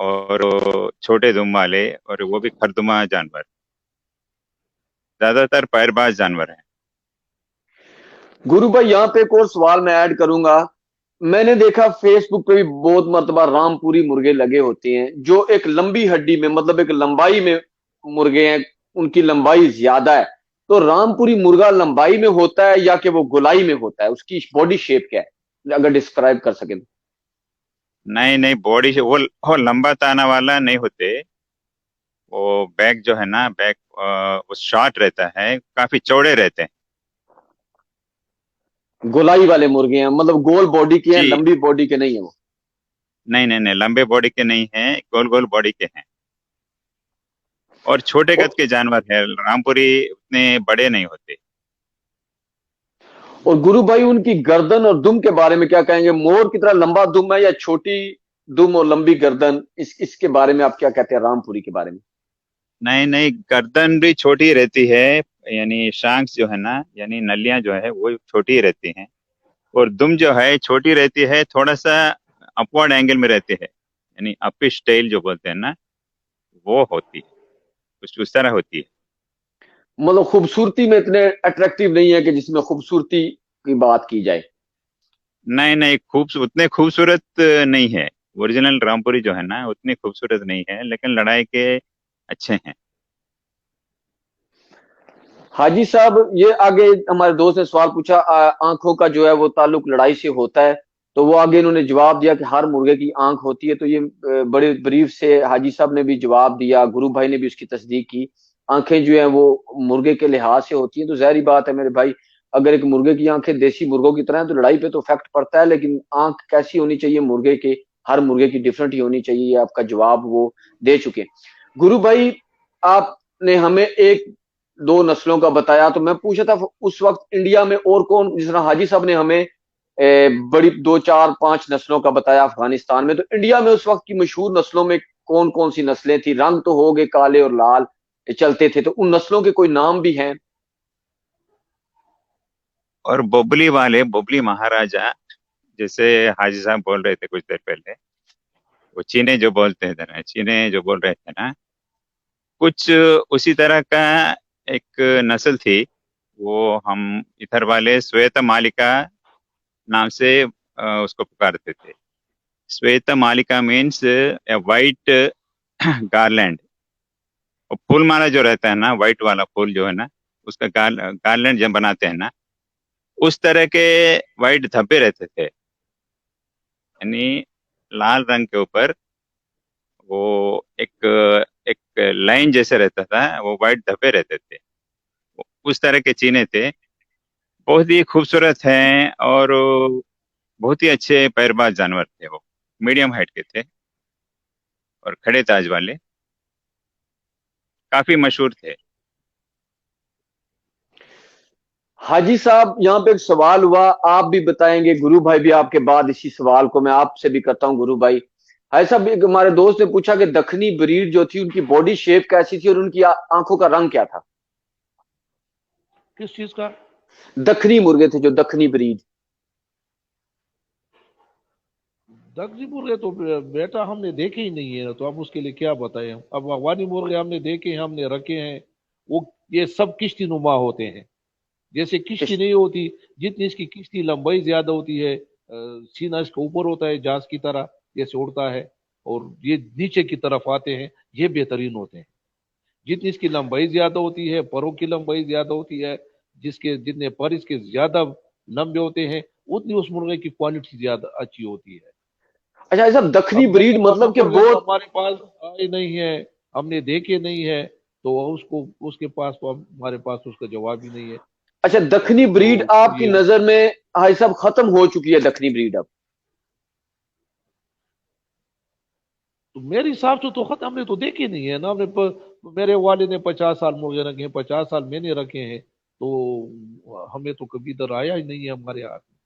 Speaker 2: और वो छोटे दुम वाले, और वो भी खरदुमा जानवर, ज्यादातर पैरबाज जानवर हैं।
Speaker 1: गुरु भाई यहाँ पे एक और सवाल मैं ऐड करूंगा। मैंने देखा फेसबुक पे भी बहुत मरतबा रामपुरी मुर्गे लगे होते हैं जो एक लंबी हड्डी में, मतलब एक लंबाई में मुर्गे हैं, उनकी लंबाई ज्यादा है। तो रामपुरी मुर्गा लंबाई में होता है या कि वो गोलाई में होता है? उसकी बॉडी शेप क्या है, अगर डिस्क्राइब कर सके तो।
Speaker 2: नहीं नहीं, बॉडी से वो लंबा ताना वाला नहीं होते। वो बैक जो है ना, बैक वो शॉर्ट रहता है, काफी चौड़े रहते हैं।
Speaker 1: गोलाई वाले मुर्गे हैं, मतलब गोल बॉडी के हैं,
Speaker 2: जी,
Speaker 1: लंबी बॉडी के नहीं है वो।
Speaker 2: नहीं नहीं नहीं, लंबे बॉडी के नहीं हैं, गोल गोल बॉडी के हैं और छोटे
Speaker 1: और,
Speaker 2: कद के जानवर है। रामपुरी उतने बड़े नहीं होते।
Speaker 1: और गुरु भाई उनकी गर्दन और दुम के बारे में क्या कहेंगे? मोर की तरह लंबा दुम है या छोटी दुम और लंबी गर्दन? इसके बारे में आप क्या कहते हैं रामपुरी के बारे में?
Speaker 2: नहीं नहीं, गर्दन भी छोटी रहती है, यानी शांक्स जो है ना, यानी नलियां जो है वो छोटी ही रहती हैं। और दुम जो है छोटी रहती है, थोड़ा सा अपवर्ड एंगल में रहती है, यानी अपिश टेल जो बोलते हैं ना, वो होती है, कुछ उस तरह होती है।
Speaker 1: मतलब खूबसूरती में इतने अट्रैक्टिव नहीं है कि जिसमें खूबसूरती की बात की जाए।
Speaker 2: नहीं नहीं, उतने खूबसूरत नहीं है। ओरिजिनल रामपुरी जो है ना उतनी खूबसूरत नहीं है, लेकिन लड़ाई के अच्छे हैं।
Speaker 1: हाजी साहब, ये आगे हमारे दोस्त ने सवाल पूछा, आंखों का जो है वो ताल्लुक लड़ाई से होता है। तो वो आगे इन्होंने जवाब दिया कि हर मुर्गे की आंख होती है। तो ये बड़े ब्रीफ से हाजी साहब ने भी जवाब दिया, गुरु भाई ने भी उसकी तस्दीक की। आंखें जो है वो मुर्गे के लिहाज से होती हैं। तो जाहिर बात है मेरे भाई, अगर एक मुर्गे की आंखें देसी मुर्गों की तरह है तो लड़ाई पे तो इफेक्ट पड़ता है, लेकिन आंख कैसी होनी चाहिए मुर्गे के, हर मुर्गे की डिफरेंट ही होनी चाहिए। ये आपका जवाब वो दे चुके हैं। गुरु भाई, आपने हमें एक दो नस्लों का बताया, तो मैं पूछा था उस वक्त इंडिया में और कौन, जिस तरह हाजी साहब ने हमें बड़ी दो चार पांच नस्लों का बताया अफगानिस्तान में, तो इंडिया में उस वक्त की मशहूर नस्लों में कौन कौन सी नस्लें थी? रंग तो हो गए काले और लाल चलते थे, तो उन नस्लों के कोई नाम भी हैं?
Speaker 2: और बोबली वाले, बोबली महाराजा, जैसे हाजी साहब बोल रहे थे कुछ देर पहले, वो चीने जो बोलते हैं ना, चीने जो बोल रहे थे ना, कुछ उसी तरह का एक नस्ल थी। वो हम इधर वाले श्वेत मालिका नाम से उसको पुकारते थे। श्वेता मालिका मीन्स वाइट गार्लैंड, और फूल माला जो रहता है ना, व्हाइट वाला फूल जो है ना, उसका गार्लैंड जब बनाते हैं ना, उस तरह के व्हाइट धब्बे रहते थे, यानी लाल रंग के ऊपर वो एक एक लाइन जैसे रहता था, वो व्हाइट धब्बे रहते थे, उस तरह के चीने थे। बहुत ही खूबसूरत हैं और बहुत ही अच्छे पैरबाज जानवर थे। वो मीडियम हाइट के थे और खड़े ताज वाले, काफी मशहूर थे।
Speaker 1: हाजी साहब, यहाँ पे एक सवाल हुआ, आप भी बताएंगे, गुरु भाई भी आपके बाद इसी सवाल को मैं आपसे भी करता हूँ। गुरु भाई, हाजी साहब, एक हमारे दोस्त ने पूछा कि दखनी ब्रीड जो थी उनकी बॉडी शेप कैसी थी और उनकी आंखों का रंग क्या था?
Speaker 3: किस चीज का?
Speaker 1: दखनी मुर्गे थे जो दखनी ब्रीड।
Speaker 3: दक्षिणी मुर्गे तो बेटा हमने देखे ही नहीं है ना, तो अब उसके लिए क्या बताएं हम। अब अफगानी मुर्गे हमने देखे हैं, हमने रखे हैं, वो ये सब किश्ती नुमा होते हैं। जैसे किश्ती नहीं होती, जितनी इसकी किश्ती लंबाई ज्यादा होती है, सीना इसका ऊपर होता है जहाज की तरह जैसे उड़ता है, और ये नीचे की तरफ आते हैं, ये बेहतरीन होते हैं। जितनी इसकी लंबाई ज्यादा होती है, परों की लंबाई ज्यादा होती है, जितने पर इसके ज्यादा लंबे होते हैं, उतनी उस मुर्गे की क्वालिटी ज्यादा अच्छी होती है।
Speaker 1: अच्छा, ये सब दखनी
Speaker 3: अब
Speaker 1: ब्रीड
Speaker 3: नस्ल
Speaker 1: मतलब कि
Speaker 3: मुर्गे
Speaker 1: वो
Speaker 3: तो हमारे पास आए नहीं है, हमने देखे नहीं है, तो उसको उसके पास तो हमारे पास उसका जवाब ही नहीं है।
Speaker 1: अच्छा, दखनी ब्रीड
Speaker 3: तो
Speaker 1: आपकी
Speaker 3: ये
Speaker 1: नजर में हाजी साहब खत्म हो चुकी है दखनी ब्रीड अब?
Speaker 3: तो मेरे हिसाब से तो खत्म, हमने तो देखे नहीं है ना। मेरे वाले ने 50 साल मुर्गे रखे हैं, 50 साल मैंने रखे हैं, तो हमें तो कभी इधर आया ही नहीं है हमारे हाथ में।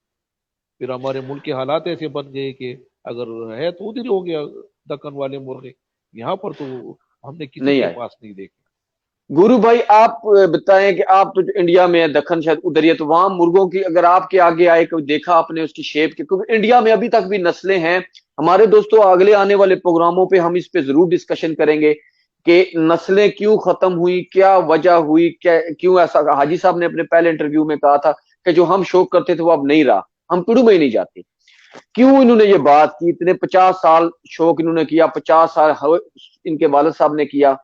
Speaker 3: फिर हमारे मुल्क के हालात ऐसे बन गए कि अगर है तो उधर ही हो गया दक्कन वाले मुर्गे, यहाँ पर तो हमने किसी
Speaker 1: नहीं
Speaker 3: के
Speaker 1: आए।
Speaker 3: पास नहीं देखे।
Speaker 1: गुरु भाई, आप बताएं कि आप तो इंडिया में है, दखन शायद उधर ही है, तो वहां मुर्गों की अगर आपके आगे आए, कभी देखा आपने उसकी शेप की? क्योंकि इंडिया में अभी तक भी नस्लें हैं। हमारे दोस्तों, अगले आने वाले प्रोग्रामों पे हम इस पे जरूर डिस्कशन करेंगे कि नस्लें क्यों खत्म हुई, क्या वजह हुई, क्या क्यों ऐसा। हाजी साहब ने अपने पहले इंटरव्यू में कहा था कि जो हम शौक करते थे वो अब नहीं रहा, हम पिड़ू में ही नहीं जाते। क्यों इन्होंने ये बात की? इतने 50 साल शौक इन्होंने किया, 50 साल इनके वालिद साहब ने किया,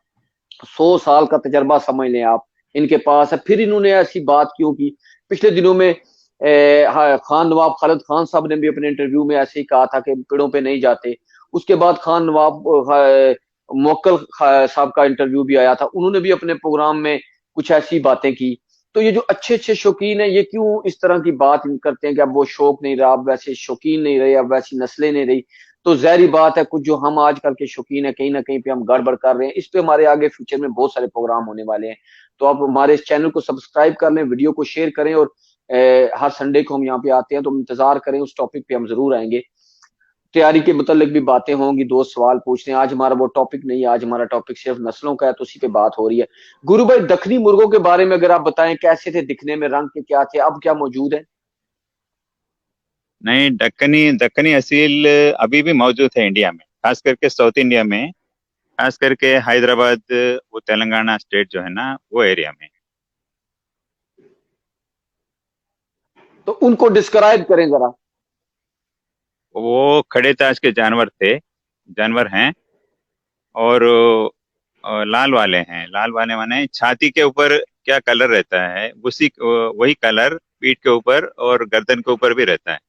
Speaker 1: 100 साल का तजर्बा समझ लें आप इनके पास है, फिर इन्होंने ऐसी बात क्यों की? पिछले दिनों में खान नवाब खालिद खान साहब ने भी अपने इंटरव्यू में ऐसे ही कहा था कि पेड़ों पे नहीं जाते। उसके बाद खान नवाब मोक्कल साहब का इंटरव्यू भी आया था, उन्होंने भी अपने प्रोग्राम में कुछ ऐसी बातें की। तो ये जो अच्छे अच्छे शौकीन है, ये क्यों इस तरह की बात करते हैं कि अब वो शौक नहीं रहा, अब वैसे शौकीन नहीं रहे, अब वैसी नस्लें नहीं रही? तो ज़ाहिर बात है, कुछ जो हम आजकल के शौकीन है, कहीं ना कहीं पे हम गड़बड़ कर रहे हैं। इस पे हमारे आगे फ्यूचर में बहुत सारे प्रोग्राम होने वाले हैं। तो आप हमारे इस चैनल को सब्सक्राइब कर लें, वीडियो को शेयर करें, और हर संडे को हम यहाँ पे आते हैं, तो इंतजार करें, उस टॉपिक पे हम जरूर आएंगे। तैयारी के मतलब भी बातें होंगी, दोस्त सवाल पूछते हैं। आज हमारा वो टॉपिक नहीं है, आज हमारा टॉपिक सिर्फ नस्लों का है, तो उसी पे बात हो रही है। गुरु भाई, दखनी मुर्गों के बारे में अगर आप बताएं, कैसे थे दिखने में, रंग के क्या थे, अब क्या मौजूद है?
Speaker 2: नहीं, दक्कनी दक्कनी असील अभी भी मौजूद है इंडिया में, खास करके साउथ इंडिया में, खास करके हैदराबाद, वो तेलंगाना स्टेट जो है ना, वो एरिया में।
Speaker 1: तो उनको डिस्क्राइब करें जरा।
Speaker 2: वो खड़े ताज के जानवर हैं, और लाल वाले हैं। लाल वाले माने छाती के ऊपर क्या कलर रहता है, उसी वही कलर पीठ के ऊपर और गर्दन के ऊपर भी रहता है।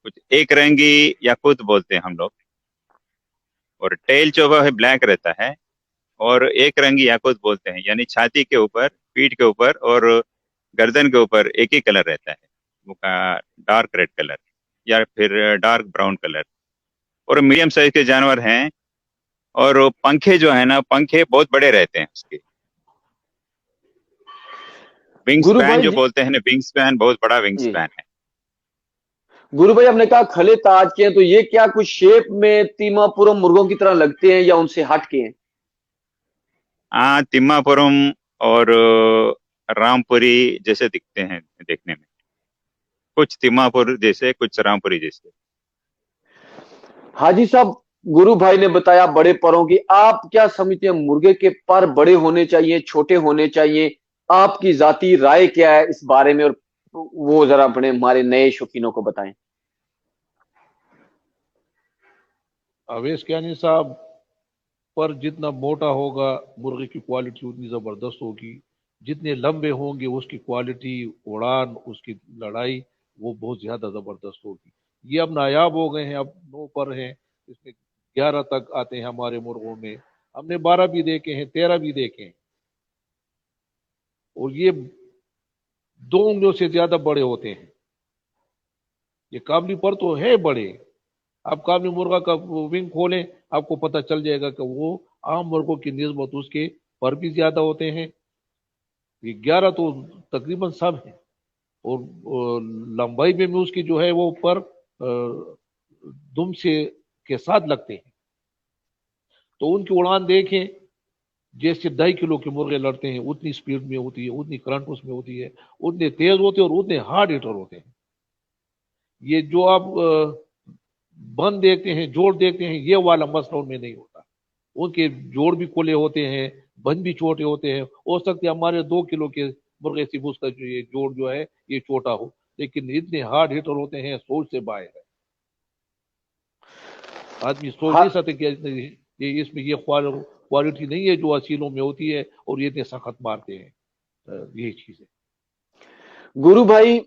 Speaker 2: कुछ एक रंगी याकूत बोलते हैं हम लोग। और टेल जो है ब्लैक रहता है, और एक रंगी याकूत बोलते हैं, यानी छाती के ऊपर, पीठ के ऊपर और गर्दन के ऊपर एक ही कलर रहता है, वो का डार्क रेड कलर या फिर डार्क ब्राउन कलर। और मीडियम साइज के जानवर हैं, और वो पंखे जो है ना, पंखे बहुत बड़े रहते हैं उसके। विंग
Speaker 1: गुरु
Speaker 2: स्पैन
Speaker 1: भाई
Speaker 2: जो बोलते हैं ना, विंग स्पैन, बहुत बड़ा विंग
Speaker 1: जी,
Speaker 2: स्पैन है।
Speaker 1: गुरु भाई, आपने कहा खले ताज के हैं, तो ये क्या कुछ शेप में तीमापुरम मुर्गों की तरह लगते हैं या उनसे हट के हैं?
Speaker 2: हाँ, तिम्मापुरम और रामपुरी जैसे दिखते हैं देखने में, कुछ तिम्मापुर जैसे, कुछ रामपुरी जैसे।
Speaker 1: हाजी साहब, गुरु भाई ने बताया बड़े परों की, आप क्या समझते हैं, मुर्गे के पर बड़े होने चाहिए, छोटे होने चाहिए? आपकी जाती राय क्या है इस बारे में, और वो जरा अपने हमारे नए शौकीनों को बताएं।
Speaker 3: अवैस कियानी साहब पर जितना मोटा होगा मुर्गे की क्वालिटी उतनी ज़बरदस्त होगी, जितने लंबे होंगे उसकी क्वालिटी, उड़ान, उसकी लड़ाई वो बहुत ज़्यादा ज़बरदस्त होगी। ये अब नायाब हो गए हैं, अब 9 पर हैं, इसमें 11 तक आते हैं हमारे मुर्गों में। हमने 12 भी देखे हैं, 13 भी देखे हैं, और ये 2 उंगलियों से ज्यादा बड़े होते हैं। ये काबली पर तो है बड़े। आप काबली मुर्गा का विंग खोलें, आपको पता चल जाएगा कि वो आम मुर्गों की निस्बत उसके पर भी ज्यादा होते हैं। ये 11 तो तकरीबन सब है, और लंबाई में भी उसकी जो है वो पर दुम से के साथ लगते हैं। तो उनकी उड़ान देखें, जैसे 2.5 किलो के मुर्गे लड़ते हैं उतनी स्पीड में होती है, उतनी करंट उसमें होती है, उतने तेज होते हैं और उतने हार्ड हिटर होते हैं। ये जो आप बंद देखते हैं, जोड़ देखते हैं, ये वाला मसला उनमें नहीं होता। उनके जोड़ भी खुले होते हैं, बंद भी छोटे होते हैं। हो सकता है हमारे 2 किलो के मुर्गे से उसका जो ये जोड़ जो है ये छोटा हो, लेकिन इतने हार्ड हिटर होते हैं, सोच से बाहर है। आदमी सोच नहीं सकते कि ये इसमें ये क्वालिटी नहीं है जो असीलों में होती है, और ये इतने सख्त मारते हैं। यही चीज है।
Speaker 1: गुरु भाई,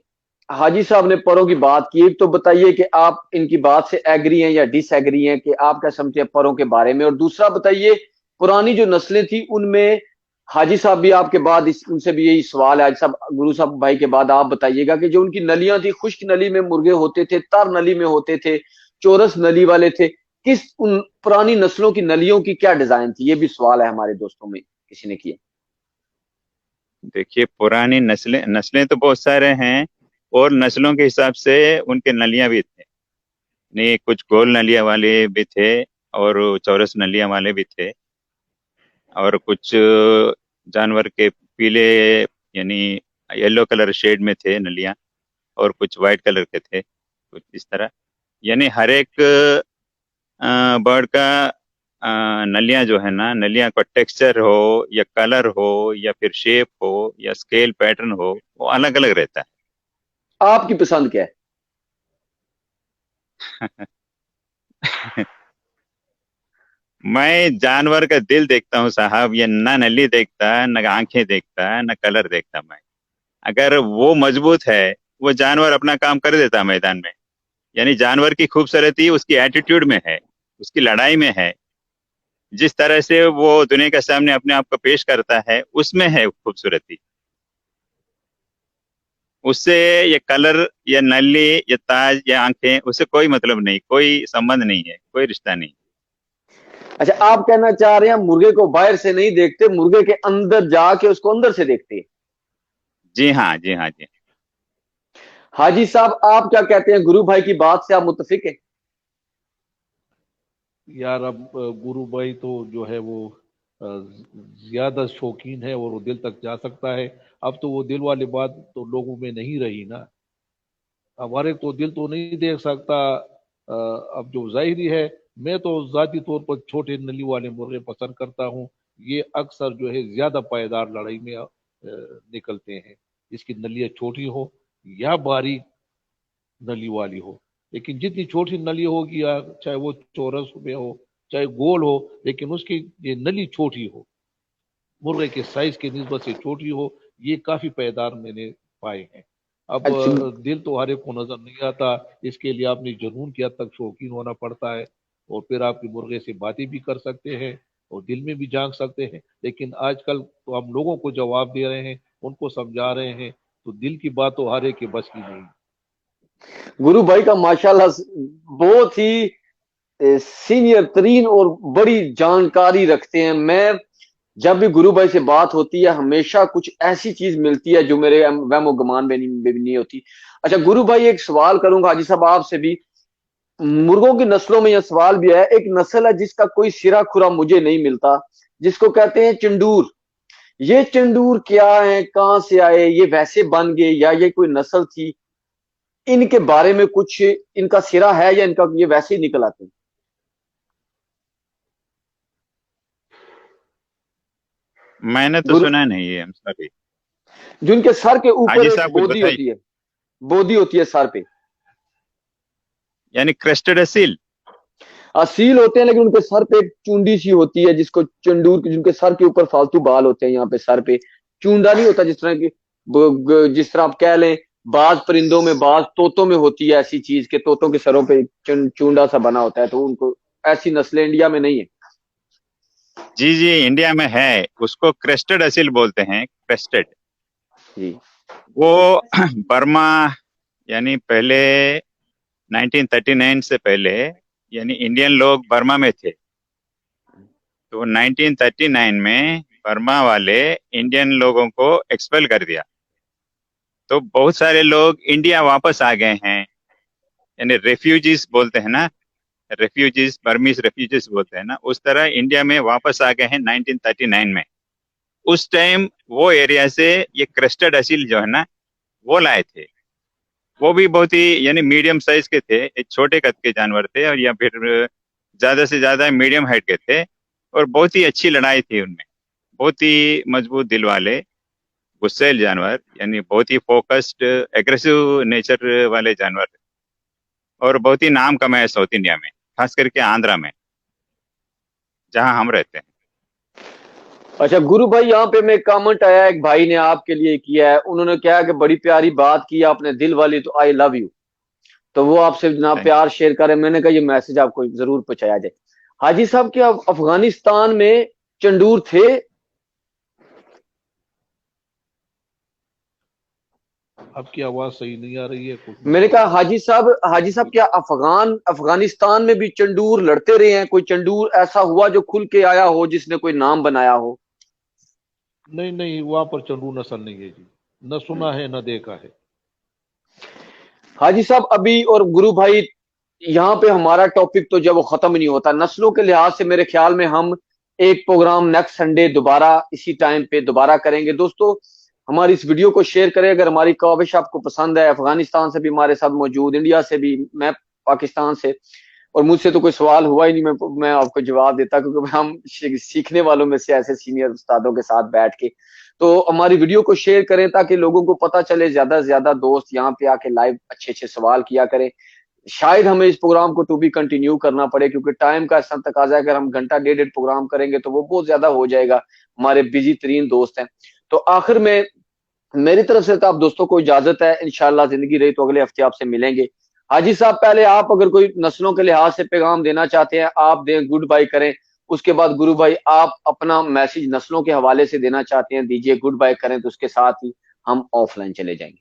Speaker 1: हाजी साहब ने परों की बात की, एक तो बताइए कि आप इनकी बात से एग्री हैं या डिस एग्री हैं, कि आप क्या समझते हैं परों के बारे में। और दूसरा बताइए, पुरानी जो नस्लें थी उनमें, हाजी साहब भी आपके बाद उनसे भी यही सवाल है, हाजी साहब गुरु साहब भाई के बाद आप बताइएगा कि जो उनकी नलियां थी, खुश्क नली में मुर्गे होते थे, तर नली में होते थे, चौरस नली वाले थे, किस उन पुरानी नस्लों की नलियों की क्या डिजाइन थी, ये भी सवाल है हमारे दोस्तों में किसी ने किया।
Speaker 2: देखिए, पुरानी नस्लें नस्लें तो बहुत सारे हैं, और नस्लों के हिसाब से उनके नलियां भी थे। नहीं, कुछ गोल नलियां वाले भी थे और चौरस नलियां वाले भी थे, और कुछ जानवर के पीले यानी येलो कलर शेड में थे नलियां, और कुछ वाइट कलर के थे, कुछ इस तरह। यानी हर एक बर्ड का नलियां जो है ना, नलियां का टेक्सचर हो या कलर हो या फिर शेप हो या स्केल पैटर्न हो, वो अलग अलग रहता
Speaker 1: आपकी पसंद क्या है?
Speaker 2: है। मैं जानवर का दिल देखता हूँ साहब, ये ना नली देखता, न आंखें देखता, न कलर देखता। मैं, अगर वो मजबूत है, वो जानवर अपना काम कर देता मैदान में। यानी जानवर की खूबसूरती उसकी एटीट्यूड में है, उसकी लड़ाई में है, जिस तरह से वो दुनिया के सामने अपने आप को पेश करता है, उसमें है खूबसूरती। उससे ये कलर या नली या ताज या आंखें, उससे कोई मतलब नहीं, कोई संबंध नहीं है, कोई रिश्ता नहीं।
Speaker 1: अच्छा, आप कहना चाह रहे हैं मुर्गे को बाहर से नहीं देखते, मुर्गे के अंदर जाके उसको अंदर से देखते हैं।
Speaker 2: जी हाँ, जी हाँ, जी।
Speaker 1: हाजी साहब, आप क्या कहते हैं? गुरु भाई की बात से आप मुत्तफिक हैं?
Speaker 3: यार अब गुरु भाई तो जो है वो ज्यादा शौकीन है, और वो दिल तक जा सकता है। अब तो वो दिल वाली बात तो लोगों में नहीं रही ना। हमारे तो दिल तो नहीं देख सकता। अब जो जाहिरी है, मैं तो जाती तौर पर छोटे नली वाले मुर्गे पसंद करता हूँ। ये अक्सर जो है ज्यादा पायदार लड़ाई में निकलते हैं। इसकी नलियाँ छोटी हो या बारीक नली वाली हो, लेकिन जितनी छोटी नली होगी, या चाहे वो चौरस में हो चाहे गोल हो, लेकिन उसकी ये नली छोटी हो, मुर्गे के साइज की निस्बत से छोटी हो, ये काफी पायदार मैंने पाए हैं। अब
Speaker 1: अच्छा
Speaker 3: दिल तो हर एक को नजर नहीं आता, इसके लिए आपने जुनून की हद तक शौकीन होना पड़ता है, और फिर आपके मुर्गे से बातें भी कर सकते हैं और दिल में भी झांक सकते हैं। लेकिन आजकल तो हम लोगों को जवाब दे रहे हैं, उनको समझा रहे हैं, तो दिल की बात तो हर एक के बस की नहीं।
Speaker 1: गुरु भाई का माशाल्लाह बहुत ही सीनियर तरीन और बड़ी जानकारी रखते हैं। मैं जब भी गुरु भाई से बात होती है, हमेशा कुछ ऐसी चीज मिलती है जो मेरे वहमो गुमान में नहीं होती। अच्छा गुरु भाई, एक सवाल करूंगा हाजी साहब आपसे भी। मुर्गों की नस्लों में यह सवाल भी है, एक नस्ल है जिसका कोई सिरा खुरा मुझे नहीं मिलता, जिसको कहते हैं चंडूर। ये चंडूर क्या है, कहां से आए, ये वैसे बन गए या ये कोई नस्ल थी? इनके बारे में कुछ इनका सिरा है या इनका ये वैसे ही निकल आते हैं?
Speaker 2: मैंने तो
Speaker 1: गुरु,
Speaker 2: सुना नहीं है, सॉरी।
Speaker 1: जिनके सर के ऊपर
Speaker 2: हाजी
Speaker 1: एक
Speaker 2: साहब कुछ
Speaker 1: बोधी
Speaker 2: बताइए।
Speaker 1: होती है, बोधी होती है सर पे।
Speaker 2: यानी क्रेस्टेड असील।
Speaker 1: असील होते हैं लेकिन उनके सर पे एक चूंडी सी होती है जिसको चंडूर, जिनके सर के ऊपर फालतू बाल होते हैं, यहाँ पे सर पे चूंडा नहीं होता जिस तरह की जिस तरह आप कह लें बाज परिंदों में, बाज तोतों में होती है ऐसी चीज के तोतों के सरों पे चूंडा सा बना होता है, तो उनको ऐसी नस्लें इंडिया में नहीं है।
Speaker 2: जी जी, इंडिया में है, उसको क्रेस्टेड असील बोलते हैं, क्रेस्टेड।
Speaker 1: जी
Speaker 2: वो बर्मा, यानी पहले 1939 से पहले, यानी इंडियन लोग बर्मा में थे, तो 1939 में बर्मा वाले इंडियन लोगों को एक्सपेल कर दिया, तो बहुत सारे लोग इंडिया वापस आ गए हैं, यानी रेफ्यूजीज बोलते हैं ना, रेफ्यूजीज, बर्मीज रेफ्यूजीज बोलते हैं ना, उस तरह इंडिया में वापस आ गए हैं 1939 में। उस टाइम वो एरिया से ये क्रेस्टेड असील जो है ना वो लाए थे। वो भी बहुत ही यानी मीडियम साइज के थे, एक छोटे कद के जानवर थे, और या फिर ज्यादा से ज्यादा मीडियम हाइट के थे, और बहुत ही अच्छी लड़ाई थी उनमें, बहुत ही मजबूत दिल वाले गुस्सैल जानवर, यानी बहुत ही फोकस्ड एग्रेसिव नेचर वाले जानवर, और बहुत ही नाम कमाया साउथ इंडिया में, खास करके आंध्रा में जहां हम रहते हैं।
Speaker 1: अच्छा गुरु भाई, यहाँ पे मैं कमेंट आया एक भाई ने आपके लिए किया है, उन्होंने कहा कि बड़ी प्यारी बात की आपने दिल वाली, तो आई लव यू, तो वो आपसे जनाब
Speaker 2: थैंक
Speaker 1: प्यार शेयर करें। मैंने कहा ये मैसेज आपको जरूर पहुंचाया जाए। हाजी साहब, क्या अफगानिस्तान में चंडूर थे?
Speaker 3: आपकी आवाज सही नहीं आ रही है कुछ।
Speaker 1: मैंने कहा हाजी साहब क्या अफगानिस्तान में भी चंडूर लड़ते रहे हैं? कोई चंडूर ऐसा हुआ जो खुल के आया हो, जिसने कोई नाम बनाया हो?
Speaker 3: नहीं नहीं, वहां पर चंडू नस्ल नहीं है जी, न सुना है न देखा है।
Speaker 1: हाजी साहब अभी, और गुरु भाई, यहाँ पे हमारा टॉपिक तो जब वो खत्म ही नहीं होता नस्लों के लिहाज से। मेरे ख्याल में हम एक प्रोग्राम नेक्स्ट संडे दोबारा इसी टाइम पे दोबारा करेंगे। दोस्तों हमारी इस वीडियो को शेयर करें अगर हमारी काविश आपको पसंद है। अफगानिस्तान से भी हमारे साथ मौजूद, इंडिया से भी, मैं पाकिस्तान से, और मुझसे तो कोई सवाल हुआ ही नहीं, मैं आपको जवाब देता, क्योंकि हम सीखने वालों में से ऐसे सीनियर उस्तादों के साथ बैठ के। तो हमारी वीडियो को शेयर करें ताकि लोगों को पता चले, ज्यादा से ज्यादा दोस्त यहाँ पे आके लाइव अच्छे अच्छे सवाल किया करें। शायद हमें इस प्रोग्राम को टू बी कंटिन्यू करना पड़े, क्योंकि टाइम का ऐसा तकाजा है, अगर हम घंटा डेढ़ प्रोग्राम करेंगे तो वो बहुत ज्यादा हो जाएगा, हमारे बिजी तरीन दोस्त हैं। तो आखिर में मेरी तरफ से तो आप दोस्तों को इजाजत है, इंशाल्लाह जिंदगी रही तो अगले हफ्ते आपसे मिलेंगे। हाजी साहब पहले आप अगर कोई नस्लों के लिहाज से पैगाम देना चाहते हैं आप दें, गुड बाय करें। उसके बाद गुरु भाई आप अपना मैसेज नस्लों के हवाले से देना चाहते हैं दीजिए, गुड बाय करें, तो उसके साथ ही हम ऑफलाइन चले जाएंगे।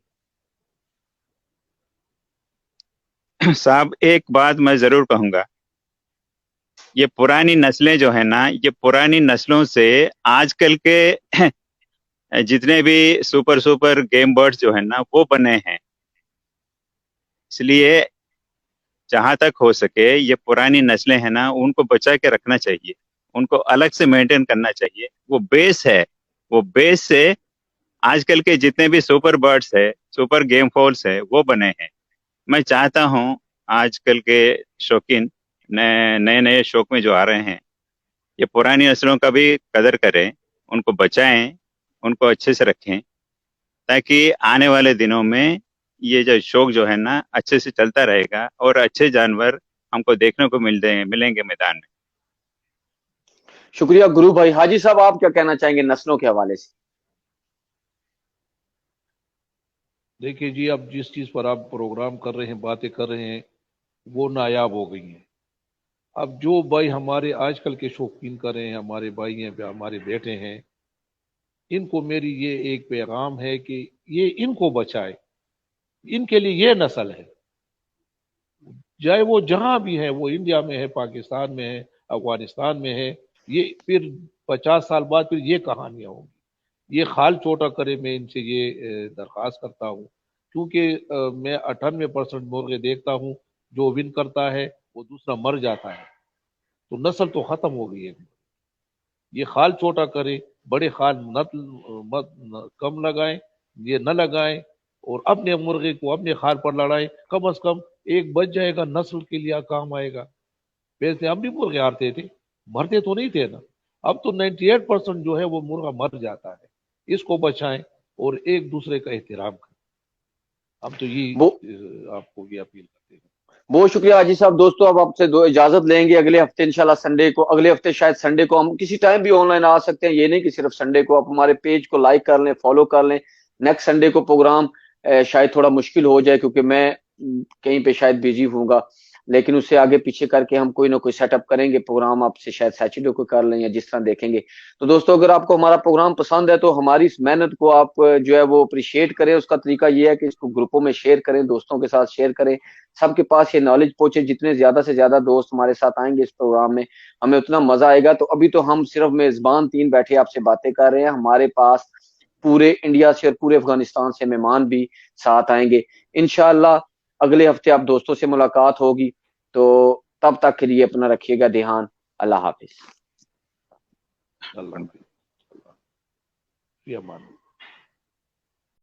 Speaker 2: साहब एक बात मैं जरूर कहूंगा, ये पुरानी नस्लें जो है ना, ये पुरानी नस्लों से आजकल के जितने भी सुपर सुपर गेम बर्ड्स जो है ना वो बने हैं, इसलिए जहां तक हो सके ये पुरानी नस्लें हैं ना उनको बचा के रखना चाहिए, उनको अलग से मेंटेन करना चाहिए। वो बेस है, वो बेस से आजकल के जितने भी सुपर बर्ड्स है, सुपर गेम फॉल्स है, वो बने हैं। मैं चाहता हूँ आजकल के शौकीन नए नए नए शौक में जो आ रहे हैं, ये पुरानी नस्लों का भी कदर करें, उनको बचाएं, उनको अच्छे से रखें, ताकि आने वाले दिनों में ये जो शौक जो है ना अच्छे से चलता रहेगा और अच्छे जानवर हमको देखने को मिलेंगे मैदान में।
Speaker 1: शुक्रिया गुरु भाई। हाजी साहब आप क्या कहना चाहेंगे नस्लों के हवाले से?
Speaker 3: देखिए जी, अब जिस चीज पर आप प्रोग्राम कर रहे हैं, बातें कर रहे हैं, वो नायाब हो गई हैं। अब जो भाई हमारे आजकल के शौकीन कर रहे हैं, हमारे भाई हैं, हमारे बेटे हैं, इनको मेरी ये एक पैगाम है कि ये इनको बचाए, इनके लिए ये नस्ल है। चाहे वो जहां भी है, वो इंडिया में है, पाकिस्तान में है, अफगानिस्तान में है, ये फिर 50 साल बाद फिर ये कहानियां होंगी। ये खाल चोटा करे, मैं इनसे ये दरख्वास्त करता हूँ, क्योंकि मैं 98% मुर्गे देखता हूँ, जो विन करता है वो दूसरा मर जाता है, तो नस्ल तो खत्म हो गई है। ये खाल छोटा करे, बड़े खाल कम लगाएं, ये न लगाएं, और अपने मुर्गे को अपने खाल पर लड़ाएं। कम से कम एक बच जाएगा, नस्ल के लिए काम आएगा। वैसे हम भी मुर्गे हारते थे, मरते तो नहीं थे ना। अब तो 98% जो है वो मुर्गा मर जाता है। इसको बचाएं और एक दूसरे का एहतराम करें। हम तो ये
Speaker 1: वो
Speaker 3: आपको ये अपील करते हैं।
Speaker 1: बहुत शुक्रिया हाजी साहब। दोस्तों अब आपसे दो इजाजत लेंगे, अगले हफ्ते इंशाल्लाह संडे को, अगले हफ्ते शायद संडे को हम किसी टाइम भी ऑनलाइन आ सकते हैं, ये नहीं कि सिर्फ संडे को। आप हमारे पेज को लाइक कर लें, फॉलो कर लें। नेक्स्ट संडे को प्रोग्राम शायद थोड़ा मुश्किल हो जाए क्योंकि मैं कहीं पे शायद बिजी हूँगा, लेकिन उससे आगे पीछे करके हम कोई ना कोई सेटअप करेंगे प्रोग्राम, आपसे शायद सैटरडे को कर लें या जिस तरह देखेंगे। तो दोस्तों अगर आपको हमारा प्रोग्राम पसंद है तो हमारी इस मेहनत को आप जो है वो अप्रिशिएट करें। उसका तरीका ये है कि इसको ग्रुपों में शेयर करें, दोस्तों के साथ शेयर करें, सबके पास ये नॉलेज पहुंचे। जितने ज्यादा से ज्यादा दोस्त हमारे साथ आएंगे इस प्रोग्राम में, हमें उतना मजा आएगा। तो अभी तो हम सिर्फ मेजबान 3 बैठे आपसे बातें कर रहे हैं, हमारे पास पूरे इंडिया से और पूरे अफगानिस्तान से मेहमान भी साथ आएंगे। इंशाअल्लाह अगले हफ्ते आप दोस्तों से मुलाकात होगी। तो तब तक के लिए अपना रखिएगा ध्यान। अल्लाह हाफिज।
Speaker 3: अल्लाह हाफिज।